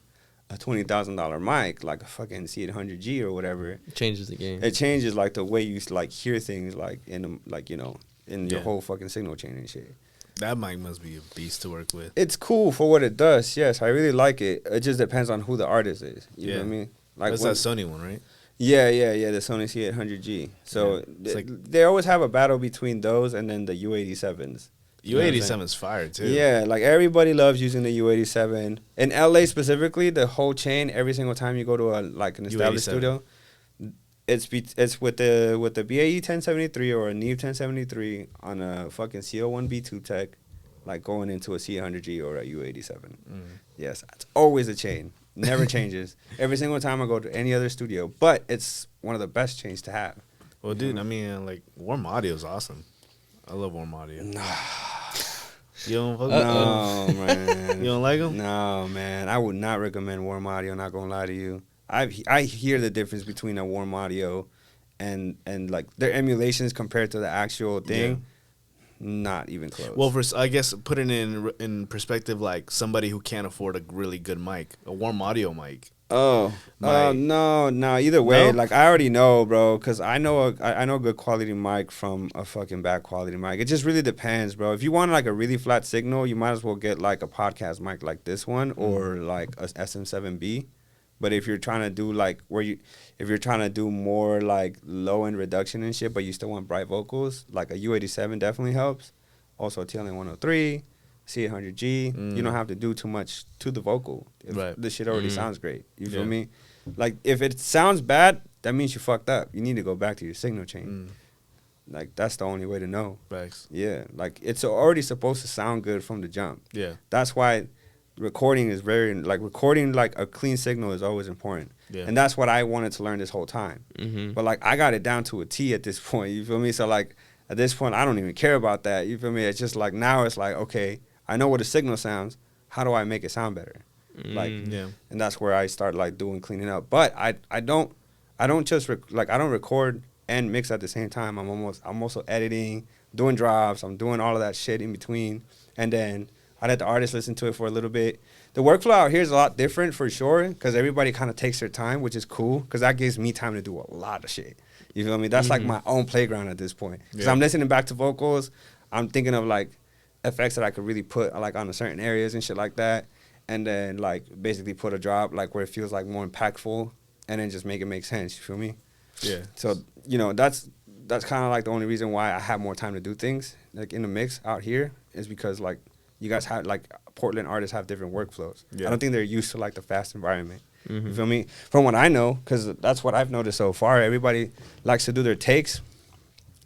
S3: a $20,000 mic, like a fucking C800G or whatever,
S2: it changes the game.
S3: It changes like the way you like hear things, like in like in your whole fucking signal chain and shit.
S1: That mic must be a beast to work with.
S3: It's cool for what it does. Yes, I really like it. It just depends on who the artist is. You know what I mean? Like
S1: that's that Sony one, right?
S3: Yeah. The Sony C800G. So they always have a battle between those and then the U87s.
S1: U87 is fire too.
S3: Yeah, like everybody loves using the U87. In LA specifically, the whole chain, every single time you go to an established studio, it's with the BAE 1073 or a Neve 1073 on a fucking CO1 B2 tech, like going into a C100G or a U87. Yes, it's always a chain. Never changes. Every single time I go to any other studio, but it's one of the best chains to have.
S1: Well, dude, I mean, like warm audio is awesome. I love warm audio. You don't fuck
S3: No, man.
S1: You don't like them?
S3: No, man. I would not recommend warm audio. Not gonna lie to you. I hear the difference between a warm audio and like their emulations compared to the actual thing. Yeah. Not even close.
S1: Well, I guess put it in perspective, like somebody who can't afford a really good mic, a warm audio mic.
S3: No. Either way, like I already know, bro, because I know a good quality mic from a fucking bad quality mic. It just really depends, bro. If you want like a really flat signal, you might as well get like a podcast mic like this one or like a SM7B. But if you're trying to do like if you're trying to do more like low end reduction and shit, but you still want bright vocals, like a U87 definitely helps. Also a TLN 103. C800G, you don't have to do too much to the vocal. The shit already sounds great. You feel me? Like, if it sounds bad, that means you fucked up. You need to go back to your signal chain. Like, that's the only way to know.
S1: Facts.
S3: Yeah. Like, it's already supposed to sound good from the jump.
S1: Yeah.
S3: That's why recording is recording, like, a clean signal is always important. Yeah. And that's what I wanted to learn this whole time. But, like, I got it down to a T at this point. You feel me? So, like, at this point, I don't even care about that. You feel me? It's just, like, now it's like, okay, I know what a signal sounds. How do I make it sound better? And that's where I start like doing cleaning up. But I don't just I don't record and mix at the same time. I'm also editing, doing drops. I'm doing all of that shit in between, and then I let the artist listen to it for a little bit. The workflow out here is a lot different for sure because everybody kind of takes their time, which is cool because that gives me time to do a lot of shit. You feel me? That's like my own playground at this point. Because I'm listening back to vocals. I'm thinking of like effects that I could really put like on the certain areas and shit like that, and then like basically put a drop like where it feels like more impactful, and then just make it make sense. You feel me? Yeah. So that's kind of like the only reason why I have more time to do things like in the mix out here is because like you guys have like Portland artists have different workflows. I don't think they're used to like the fast environment. You feel me? From what I know, because that's what I've noticed so far. Everybody likes to do their takes.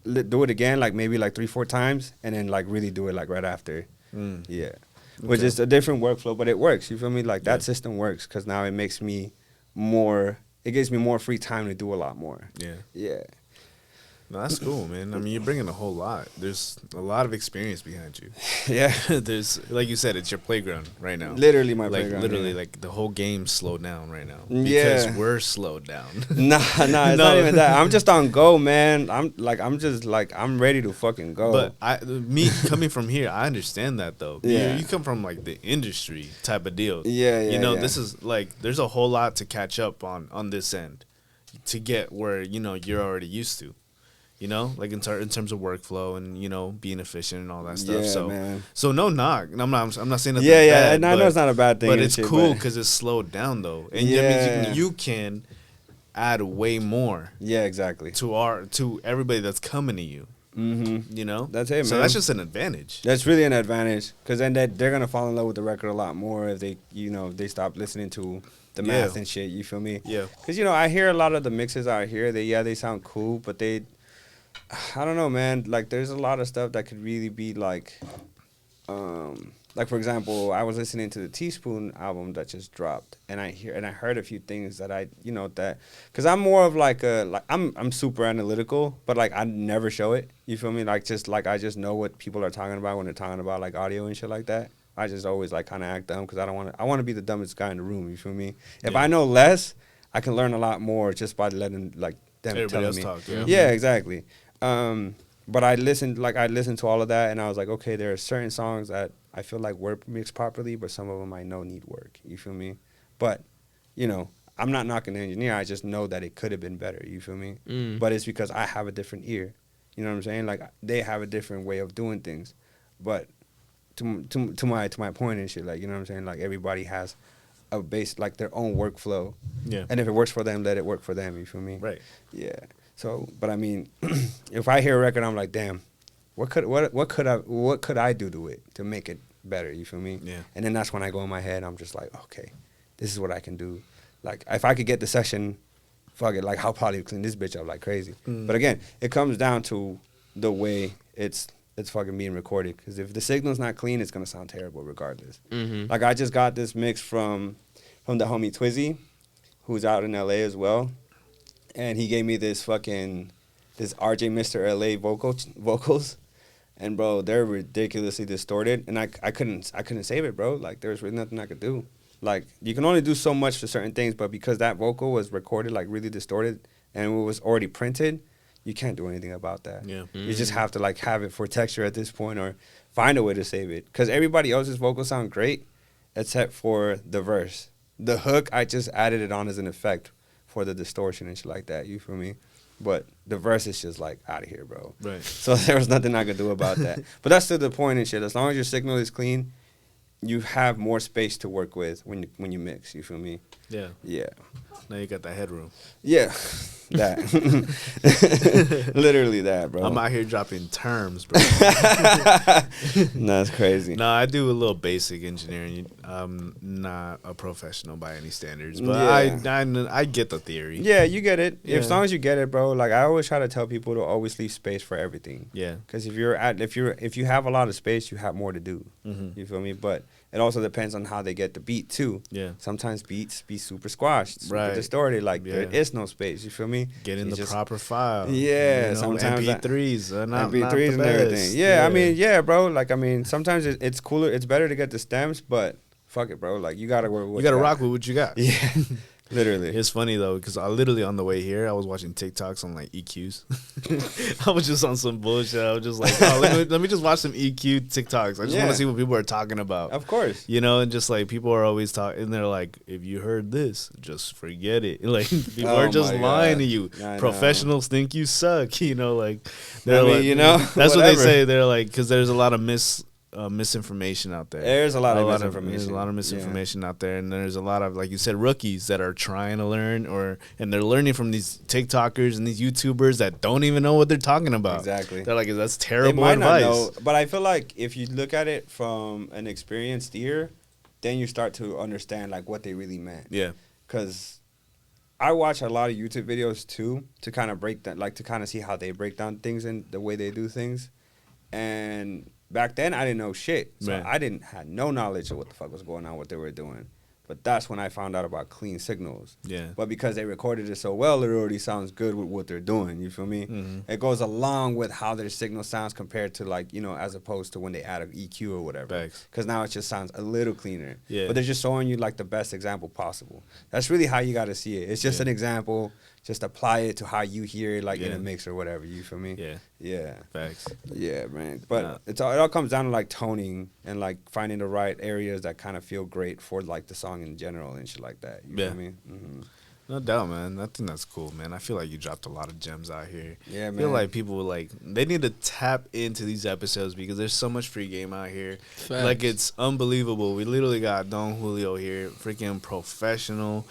S3: Do it again, like maybe like 3-4 times, and then like really do it like right after. Which is a different workflow, but it works. You feel me? Like that system works because now it makes me it gives me more free time to do a lot more. Yeah.
S1: No, that's cool, man. I mean, you're bringing a whole lot. There's a lot of experience behind you.
S3: Yeah.
S1: There's, like you said, it's your playground right now.
S3: Literally my playground.
S1: Literally, like, the whole game's slowed down right now. Because we're slowed down.
S3: Nah, it's not even that. I'm just on go, man. I'm ready to fucking go.
S1: But me coming from here, I understand that, though. Yeah. You come from, like, the industry type of deal.
S3: Yeah.
S1: This is, like, there's a whole lot to catch up on this end to get where, you're already used to. Like in terms of workflow and being efficient and all that stuff.
S3: Yeah, man.
S1: So no knock. I'm not saying nothing
S3: bad.
S1: And
S3: I know it's not a bad thing.
S1: But it's cool because it's slowed down though, and that means you can add way more.
S3: Yeah, exactly.
S1: To everybody that's coming to you.
S3: Mm-hmm.
S1: You know,
S3: That's it, man.
S1: So that's just an advantage.
S3: That's really an advantage, because then they're gonna fall in love with the record a lot more if they stop listening to the math and shit. You feel me?
S1: Yeah.
S3: Because I hear a lot of the mixes out here. They sound cool, but I don't know, man. Like, there's a lot of stuff that could really be like for example, I was listening to the Teaspoon album that just dropped, and I heard a few things that because I'm more of I'm super analytical, but like I never show it. You feel me? Like, just like I just know what people are talking about when they're talking about like audio and shit like that. I just always like kind of act dumb because I want to be the dumbest guy in the room. You feel me? If I know less, I can learn a lot more just by letting like them
S1: Everybody
S3: telling me.
S1: talk, yeah.
S3: Yeah, exactly. But I listened to all of that, and I was like, okay, there are certain songs that I feel like were mixed properly, but some of them I know need work. You feel me? But, I'm not knocking the engineer. I just know that it could have been better. You feel me? But it's because I have a different ear. You know what I'm saying? Like, they have a different way of doing things. But to my point and shit, like, you know what I'm saying? Like, everybody has a base, like their own workflow.
S1: Yeah.
S3: And if it works for them, let it work for them. You feel me?
S1: Right.
S3: Yeah. So, but I mean, if I hear a record, I'm like, damn, what could I do to it to make it better? You feel me?
S1: Yeah.
S3: And then that's when I go in my head. I'm just like, okay, this is what I can do. Like, if I could get the session, fuck it. Like, I'll probably clean this bitch up like crazy. But again, it comes down to the way it's fucking being recorded. Because if the signal's not clean, it's gonna sound terrible regardless.
S2: Mm-hmm.
S3: Like, I just got this mix from the homie Twizzy, who's out in LA as well. And he gave me this RJ Mr. LA vocals, and bro, they're ridiculously distorted, and I couldn't save it, bro. Like, there was really nothing I could do. Like, you can only do so much for certain things, but because that vocal was recorded like really distorted and it was already printed, you can't do anything about that.
S1: Yeah.
S3: You just have to like have it for texture at this point, or find a way to save it. Because everybody else's vocals sound great, except for the verse. The hook, I just added it on as an effect for the distortion and shit like that, you feel me? But the verse is just like out of here, bro.
S1: Right.
S3: So there was nothing I could do about that. But that's still the point and shit. As long as your signal is clean, you have more space to work with when you mix, you feel me?
S1: Yeah.
S3: Yeah.
S1: Now you got that headroom.
S3: Yeah. That. Literally that, bro.
S1: I'm out here dropping terms, bro.
S3: That's crazy.
S1: No, I do a little basic engineering. I'm not a professional by any standards, but
S3: Yeah.
S1: I get the theory.
S3: Yeah, you get it.
S1: Yeah.
S3: As long as you get it, bro. Like, I always try to tell people to always leave space for everything.
S1: Yeah.
S3: Because if you have a lot of space, you have more to do.
S1: Mm-hmm.
S3: You feel me? But it also depends on how they get the beat too.
S1: Yeah.
S3: Sometimes beats be super squashed, super
S1: Right.
S3: distorted. Like,
S1: Yeah.
S3: there is no space. You feel me?
S1: Get in
S3: You
S1: the
S3: just-
S1: proper file.
S3: Yeah,
S1: You know,
S3: sometimes that-
S1: MP3s. Not
S3: MP3s
S1: the
S3: and everything.
S1: best.
S3: Yeah, I mean, yeah, bro. Like, I mean, sometimes it's cooler. It's better to get the stems, but fuck it, bro. Like, you gotta work.
S1: You gotta rock with what you got.
S3: Yeah, literally.
S1: It's funny though, because I literally on the way here, I was watching TikToks on like EQs. I was just on some bullshit. I was just like, oh, let me just watch some EQ TikToks. I just want
S3: Yeah.
S1: to see what people are talking about.
S3: Of course.
S1: You know, and just like people are always talking, and they're like, if you heard this, just forget it. Like, people
S3: Oh
S1: are just
S3: my
S1: lying
S3: God.
S1: to you.
S3: I know.
S1: Professionals think you suck. You know, like,
S3: I
S1: they're
S3: mean,
S1: like,
S3: you know,
S1: that's what they
S3: whatever.
S1: say. They're like, because there's a lot of misinformation out there.
S3: There's a lot of misinformation.
S1: There's a lot of misinformation out there, and there's a lot of, like you said, rookies that are trying to learn, and they're learning from these TikTokers and these YouTubers that don't even know what they're talking about.
S3: Exactly.
S1: They're like, that's
S3: They
S1: terrible
S3: might not
S1: advice.
S3: know, but I feel like if you look at it from an experienced ear, then you start to understand like what they really meant.
S1: Yeah.
S3: Because I watch a lot of YouTube videos too to kind of break that, like to kind of see how they break down things and the way they do things. And back then I didn't know shit, so
S1: Right.
S3: I had no knowledge of what the fuck was going on, what they were doing. But that's when I found out about clean signals.
S1: Yeah.
S3: But because they recorded it so well, it already sounds good with what they're doing. You feel me?
S1: Mhm.
S3: It goes along with how their signal sounds compared to, like, you know, as opposed to when they add an EQ or whatever.
S1: Facts.
S3: Because now it just sounds a little cleaner.
S1: Yeah.
S3: But they're just showing you like the best example possible. That's really how you got to see it. It's just
S1: Yeah.
S3: an example. Just apply it to how you hear it, like in
S1: Yeah.
S3: a mix or whatever. You feel me?
S1: Yeah.
S3: Yeah.
S1: Facts.
S3: Yeah, man. But
S1: Nah.
S3: it all comes down to like toning and like finding the right areas that kind of feel great for like the song in general and shit like that. You
S1: Yeah.
S3: feel me? Mm-hmm.
S1: No doubt, man. I think that's cool, man. I feel like you dropped a lot of gems out here.
S3: Yeah,
S1: I
S3: man.
S1: feel like people would they need to tap into these episodes because there's so much free game out here.
S2: Facts.
S1: Like, it's unbelievable. We literally got Don Julio here, freaking professional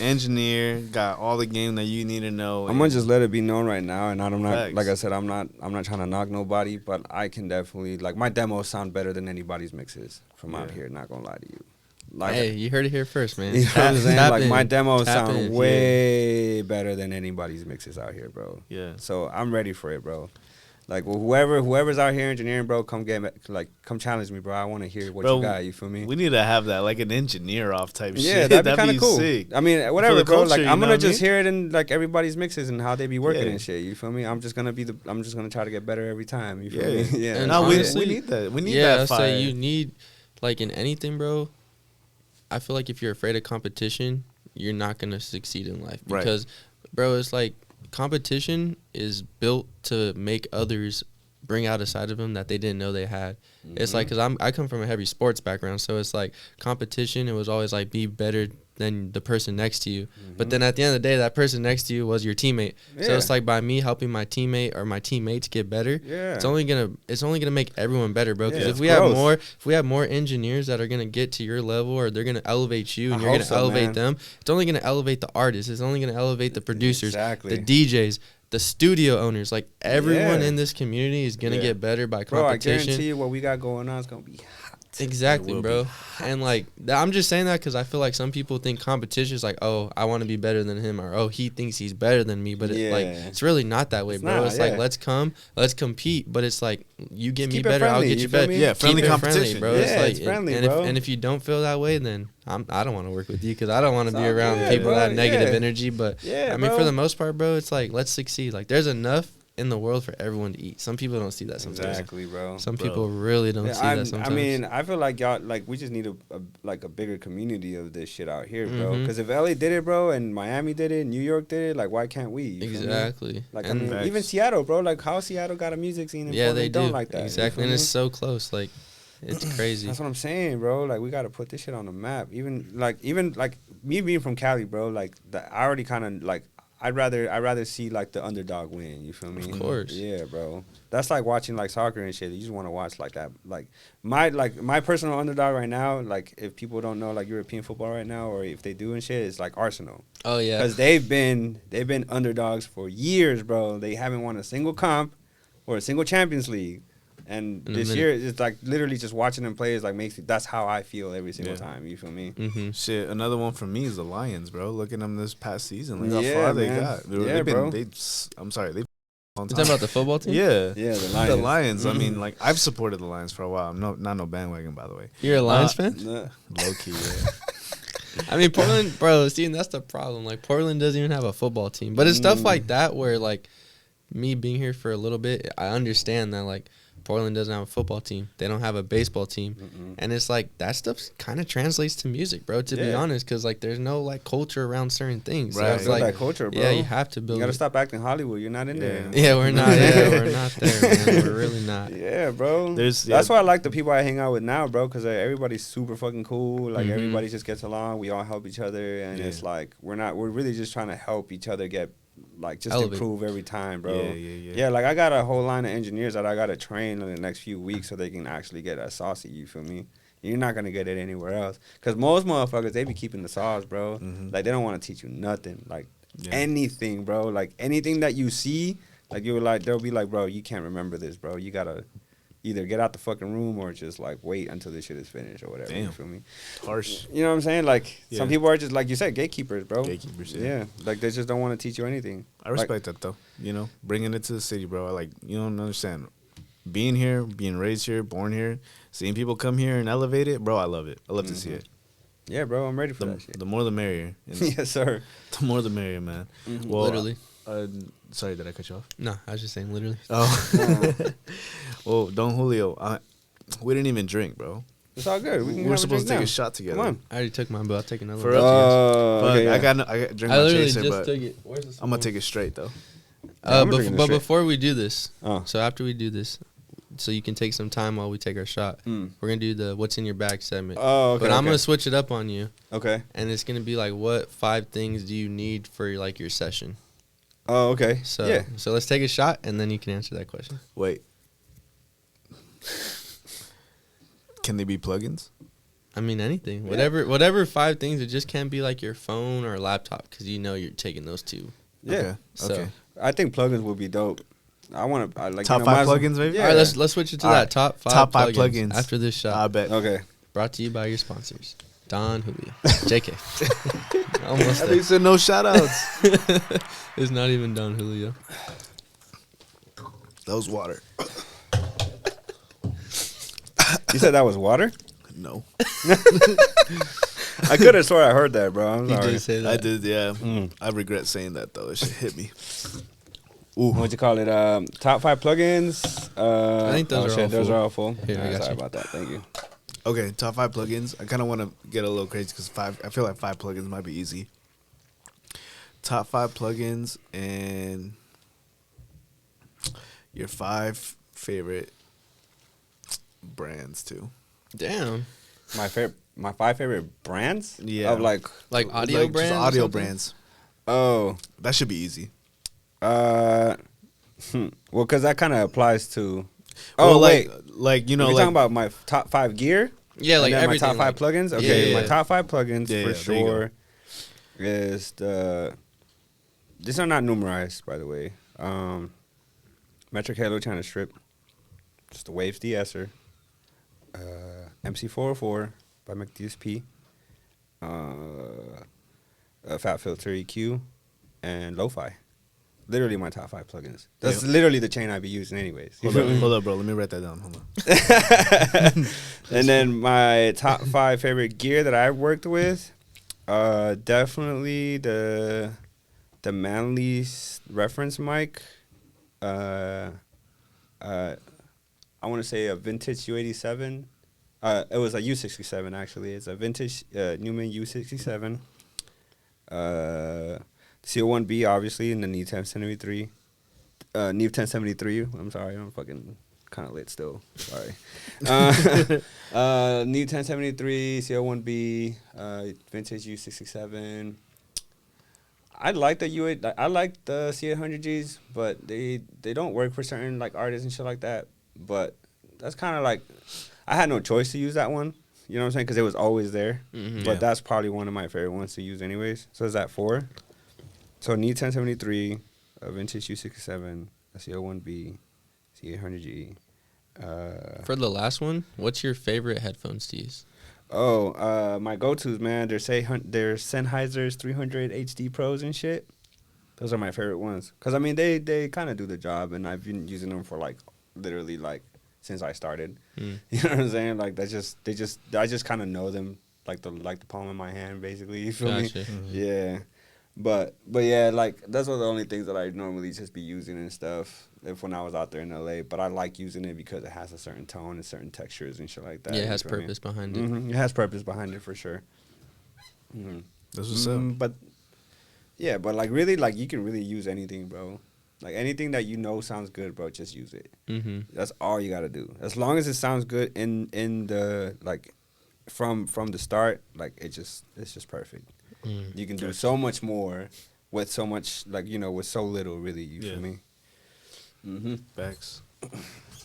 S1: engineer, got all the game that you need to know.
S3: I'm gonna just let it be known right now, and I'm not
S1: Facts.
S3: like I said, I'm not trying to knock nobody, but I can definitely like my demos sound better than anybody's mixes from out
S1: Yeah.
S3: here. Not gonna lie to you. Like,
S2: Hey, you heard it here first, man.
S3: you know what I'm saying?
S2: Tap
S3: Like
S2: in.
S3: my demos
S2: Tap
S3: sound
S2: in.
S3: way better than anybody's mixes out here, bro.
S1: Yeah.
S3: So I'm ready for it, bro. Like whoever's out here engineering, bro, come come challenge me, bro. I want to hear what
S1: Bro,
S3: you got. You feel me?
S1: We need to have that, like an engineer off type
S3: Yeah,
S1: shit.
S3: that'd be kind of cool.
S1: Sick.
S3: I mean, whatever,
S1: the
S3: bro.
S1: culture,
S3: Like
S1: you
S3: I'm
S1: know
S3: gonna
S1: what I
S3: just
S1: mean?
S3: hear it in like everybody's mixes and how they be working
S1: Yeah.
S3: and shit. You feel me? I'm just gonna try to get better every time. You feel
S1: Yeah.
S3: me? Yeah.
S2: And
S1: No, we
S2: honestly,
S1: need that. We need
S2: yeah,
S1: that
S2: I
S1: fire.
S2: say you need, like, in anything, bro. I feel like if you're afraid of competition, you're not gonna succeed in life
S1: Right.
S2: because, bro, it's like competition is built to make others bring out a side of them that they didn't know they had. It's like, because I come from a heavy sports background, so it's like competition. It was always like be better than the person next to you. But then at the end of the day, that person next to you was your teammate. So
S3: Yeah.
S2: it's like by me helping my teammate or my teammates get better,
S3: Yeah.
S2: it's only gonna make everyone better, bro. Because
S3: Yeah,
S2: if
S3: it's
S2: we
S3: growth.
S2: have more engineers that are gonna get to your level, or they're gonna elevate you, and
S3: I
S2: you're
S3: hope
S2: gonna
S3: so,
S2: elevate
S3: man.
S2: them, it's only gonna elevate the artists. It's only gonna elevate the producers,
S3: Exactly.
S2: the DJs, the studio owners. Like everyone
S3: Yeah.
S2: in this community is gonna
S1: Yeah.
S2: get better by
S3: Bro, I
S2: competition.
S3: guarantee you what we got going on is gonna be hot.
S2: Exactly,
S1: It will
S2: bro.
S1: be
S2: And like I'm just saying that because I feel like some people think competition is like, oh, I want to be better than him, or oh, he thinks he's better than me. But
S3: Yeah.
S2: it's really not that way,
S3: It's
S2: bro.
S3: not,
S2: It's
S3: yeah.
S2: like let's compete. But it's like you get
S3: Just
S2: me
S3: keep it
S2: better, I'll
S3: friendly,
S2: get
S3: you
S2: you
S3: feel
S2: better.
S3: me?
S1: Yeah,
S2: Keep
S1: friendly
S2: it
S1: competition.
S2: bro.
S3: Yeah,
S2: like,
S3: it's friendly,
S2: and
S3: bro.
S2: if you don't feel that way, then I don't want to work with you because I don't want to
S3: It's
S2: be
S3: all
S2: around
S3: good,
S2: people
S3: bro.
S2: that have negative
S3: Yeah.
S2: energy. But
S3: Yeah,
S2: I mean,
S3: bro.
S2: for the most part, bro, it's like let's succeed. Like there's enough in the world for everyone to eat. Some people don't see that sometimes.
S3: Exactly, bro.
S2: Some
S1: Bro.
S2: people really don't
S3: Yeah,
S2: see that sometimes.
S3: I mean, I feel like y'all like we just need a bigger community of this shit out here, bro.
S2: Mhm.
S3: Because if LA did it, bro, and Miami did it, New York did it, like why can't we? You feel me?
S2: Exactly.
S3: Like
S2: And
S3: I mean,
S1: Facts.
S3: even Seattle, bro. Like how Seattle got a music scene, and
S2: yeah,
S3: Portland
S2: they do.
S3: don't like that. you
S2: Exactly,
S3: feel
S2: and
S3: me?
S2: it's so close. Like, it's crazy.
S3: That's what I'm saying, bro. Like we got to put this shit on the map. Even like me being from Cali, bro. Like I already kind of like. I'd rather see like the underdog win. You feel me?
S2: Of course.
S3: Yeah, bro. That's like watching like soccer and shit. You just want to watch like that. Like my personal underdog right now. Like if people don't know like European football right now, or if they do and shit, it's like Arsenal.
S2: Oh yeah.
S3: Because they've been underdogs for years, bro. They haven't won a single comp or a single Champions League. And
S2: In a
S3: this
S2: minute.
S3: year, it's like literally just watching them play is like that's how I feel every single
S1: Yeah.
S3: time. You feel me?
S2: Mm-hmm.
S1: Shit, another one for me is the Lions, bro. Look at them this past season. Look how
S3: Yeah,
S1: far they
S3: man.
S1: got.
S3: Yeah,
S1: They've been,
S3: bro.
S1: I'm sorry, they.
S2: You talking about the football team?
S1: Yeah,
S3: Yeah, the
S1: the
S3: Lions.
S1: Lions. I
S3: Mhm.
S1: mean, like I've supported the Lions for a while. I'm not no bandwagon, by the way.
S2: You're a Lions fan?
S3: Nah.
S1: Low key, yeah.
S2: I mean, Portland, bro. See, and that's the problem. Like, Portland doesn't even have a football team. But it's stuff like that where, like, me being here for a little bit, I understand that, like, Portland doesn't have a football team. They don't have a baseball team.
S3: Mm-mm.
S2: And it's like that stuff kind of translates to music, bro, to be
S3: Yeah.
S2: honest, because, like, there's no, like, culture around certain things. So
S1: Right.
S2: it's
S3: Build
S2: like,
S3: that culture, bro.
S2: yeah, you have to build
S3: You gotta
S2: it.
S3: stop acting Hollywood. You're not in there.
S2: Yeah, we're not. Yeah, we're not there, man. We're really not.
S3: Yeah, bro.
S1: There's-
S3: That's
S1: yeah.
S3: why I like the people I hang out with now, bro, because everybody's super fucking cool. Like
S2: Mhm.
S3: everybody just gets along. We all help each other, and
S1: Yeah.
S3: it's like we're really just trying to help each other get like just
S2: Elevate.
S3: improve every time, bro.
S1: Yeah.
S3: Yeah, like I got a whole line of engineers that I gotta train in the next few weeks so they can actually get that saucy. You feel me? You're not gonna get it anywhere else. Cause most motherfuckers they be keeping the sauce, bro.
S1: Mhm.
S3: Like they don't want to teach you nothing, like
S1: Yeah.
S3: anything, bro. Like anything that you see, like you were like they'll be like, bro, you can't remember this, bro. You gotta either get out the fucking room or just like wait until this shit is finished or whatever. You
S1: Damn.
S3: feel me?
S1: Harsh
S3: You know what I'm saying? Like
S1: Yeah.
S3: some people are just like you said, gatekeepers, bro.
S1: gatekeepers.
S3: Yeah, like they just don't want to teach you anything.
S1: I respect that though. You know, bringing it to the city, bro. I like, you don't understand. Being here, being raised here, born here, seeing people come here and elevate it, bro. I love it. I love to see
S3: Mhm.
S1: it.
S3: Yeah, bro, I'm ready for that shit.
S1: The more the merrier. And
S3: Yes, sir.
S1: the more the merrier, man.
S3: Mhm.
S1: Well,
S2: Literally.
S1: Sorry, did I cut you off?
S2: No, I was just saying literally.
S1: Oh, well, Don Julio, we didn't even drink, bro.
S3: It's all good. We
S1: We
S3: can
S1: were
S3: have
S1: supposed to take
S3: drink
S1: a shot together.
S3: Come on.
S2: I already took mine, but I'll take another
S1: For
S2: one.
S1: real?
S3: Oh,
S1: Fuck,
S3: okay, yeah.
S1: I got drink
S2: I
S1: my
S2: literally
S1: chaser,
S2: just
S1: but
S2: took it. Where's the
S1: I'm gonna take it straight though.
S3: Yeah, I'm drinking this
S2: but
S3: shit.
S2: before we do this,
S3: Oh.
S2: so after we do this, so you can take some time while we take our shot. We're gonna do the what's in your bag segment.
S3: Oh, okay.
S2: But I'm gonna switch it up on you.
S3: Okay.
S2: And it's gonna be like, what 5 things do you need for like your session?
S3: Oh, okay.
S2: So
S3: yeah.
S2: so let's take a shot, and then you can answer that question.
S1: Wait. Can they be plugins?
S2: I mean, anything, whatever 5 things. It just can't be like your phone or laptop, because you're taking those 2.
S3: Yeah.
S1: Okay.
S2: So,
S1: Okay.
S3: I think plugins would be dope. I want to like
S1: Top 5 plugins, maybe?
S3: Yeah.
S2: All right, let's switch it to
S1: All
S2: that
S1: right.
S2: top 5
S1: Top 5
S2: plugins
S1: plugins.
S2: after this shot.
S1: I bet.
S3: Okay.
S2: Brought to you by your sponsors, Don Julio, JK. Almost
S1: At
S2: there.
S1: least there no shout outs.
S2: It's not even Don Julio.
S1: That was water.
S3: You said that was water?
S1: No.
S3: I could have swore I heard that, bro. I'm
S2: He
S3: sorry.
S2: did say that.
S1: I did, yeah. I regret saying that, though. It should hit me. Ooh.
S3: What'd you call it? Top 5 plugins.
S2: I think those are all
S3: Those
S2: full.
S3: are all full.
S2: Here, I got
S3: sorry
S2: you.
S3: about that. Thank you.
S1: Okay, top 5 plugins. I kind of want to get a little crazy because I feel like 5 plugins might be easy. Top 5 plugins and your 5 favorite brands, too.
S2: Damn.
S3: My 5 favorite brands.
S1: Yeah.
S3: Of like.
S2: Audio
S1: just
S2: brands. or
S1: audio
S2: something?
S1: brands.
S3: Oh.
S1: That should be easy.
S3: Well, because that kind of applies to.
S1: Well,
S3: Oh wait.
S1: like you know,
S3: You're
S1: like
S3: talking about my top 5 gear.
S2: Yeah, like
S3: and then
S2: everything.
S3: my top 5
S2: like,
S3: plugins. Okay,
S2: yeah.
S3: my top 5 plugins
S1: Yeah,
S3: for
S1: yeah, there you go.
S3: sure is the. These are not numerized, by the way. Metric Halo China Strip, just the Waves de-esser, MC404 by McDSP, Fat Filter EQ, and Lo-Fi. Literally my top 5 plugins. That's literally the chain I'd be using anyways.
S1: hold up, bro. Let me write that down. Hold on.
S3: And then my top 5 favorite gear that I've worked with, definitely the Manly reference mic. I want to say a vintage U87. It was a U67 actually. It's a vintage Newman U67. CO1B obviously, and the Neve 1073. Neve 1073. I'm sorry, I'm fucking kind of lit still. Sorry. Neve 1073, CO1B, vintage U67. I like the U8. I like the C800Gs, but they don't work for certain like artists and shit like that. But that's kind of like I had no choice to use that one. You know what I'm saying? Because it was always there.
S2: Mm-hmm.
S3: But
S1: Yeah.
S3: that's probably one of my favorite ones to use anyways. So is that 4? So Neve 1073, a vintage U67, a CO1B, C800G.
S2: For the last one, what's your favorite headphones to use?
S3: My go-tos, man. They're Sennheiser's 300 HD Pros and shit. Those are my favorite ones. Cause I mean, they kind of do the job, and I've been using them for like literally like since I started. You know what I'm saying? Like I just kind of know them like the palm of my hand, basically. You feel me?
S2: Gotcha.
S3: Yeah. But yeah, like those are the only things that I normally just be using and stuff. If when I was out there in LA, but I like using it because it has a certain tone and certain textures and shit like that.
S2: Yeah, it
S3: you
S2: has
S3: feel me?
S2: purpose behind it.
S3: It has purpose behind it for sure.
S1: That's what's up.
S3: But yeah, but like really, like you can really use anything, bro. Like anything that you know sounds good, bro, just use it.
S2: Mm-hmm.
S3: That's all you gotta do. As long as it sounds good in the like from the start, like it's just perfect. You can do so much more with so much, like, you know, with so little, really. You feel me?
S1: Facts.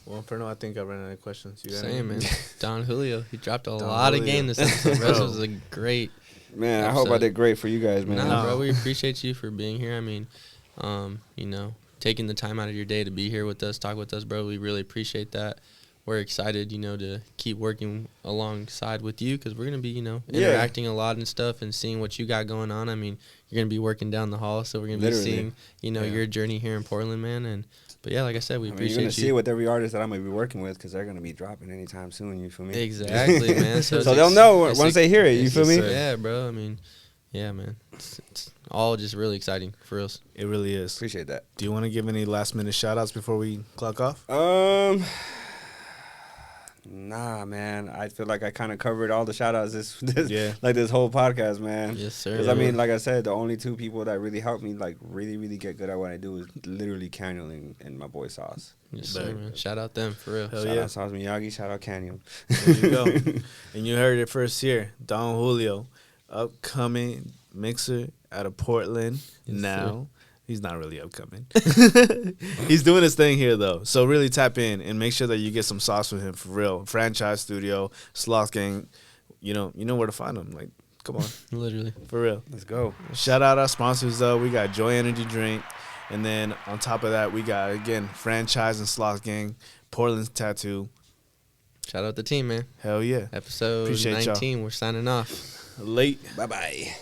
S1: Well, Inferno, I think I ran out of questions. You got
S2: Same,
S1: any?
S2: man. Don Julio, he dropped a
S1: Don
S2: lot of
S1: Julio.
S2: game this episode. Bro. This was a great.
S3: Man, I hope I
S2: Episode.
S3: did great for you guys, man.
S2: Nah, bro, we appreciate you for being here. I mean, you know, taking the time out of your day to be here with us, talk with us, bro. We really appreciate that. We're excited, you know, to keep working alongside with you because we're going to be, you know, interacting a lot and stuff and seeing what you got going on. I mean, you're going to be working down the hall, so we're going to be
S3: Literally.
S2: seeing, you know, your journey here in Portland, man. But yeah, like I said, we
S3: You're
S2: appreciate
S3: gonna see
S2: you.
S3: it with every artist that I'm gonna be working with because they're gonna be dropping anytime soon. You feel me?
S2: Exactly, man. So,
S3: So they'll know
S2: it's
S3: once they hear it. You
S2: it's
S3: feel me?
S2: Yeah, bro. I mean, yeah, man. It's all just really exciting for us.
S1: It really is.
S3: Appreciate that.
S1: Do you want to give any last minute shout outs before we clock off?
S3: Nah, man. I feel like I kind of covered all the shout outs this
S1: Yeah.
S3: like this whole podcast, man.
S2: Yes, sir.
S3: Because I mean, like I said, the only two people that really helped me like really, really get good at what I do is literally Canyon and my boy Sauce.
S2: Yes, sir,
S1: But-
S2: man. Shout out them for real.
S1: Hell
S3: Shout
S1: yeah.
S3: out Sauce Miyagi, shout out Canyon.
S1: There you go. And you heard it first here. Don Julio, upcoming mixer out of Portland
S2: Yes,
S1: now. He's not really upcoming. He's doing his thing here, though. So really tap in and make sure that you get some sauce with him for real. Franchise Studio, Sloth Gang. You know where to find him. Like, come on.
S2: Literally.
S1: For real.
S3: Let's go.
S1: Shout out our sponsors, though. We got Joy Energy Drink. And then on top of that, we got, again, Franchise and Sloth Gang, Portland's Tattoo.
S2: Shout out the team, man.
S1: Hell yeah.
S2: Episode
S1: Appreciate y'all.
S2: 19. We're signing off.
S1: Late.
S3: Bye bye.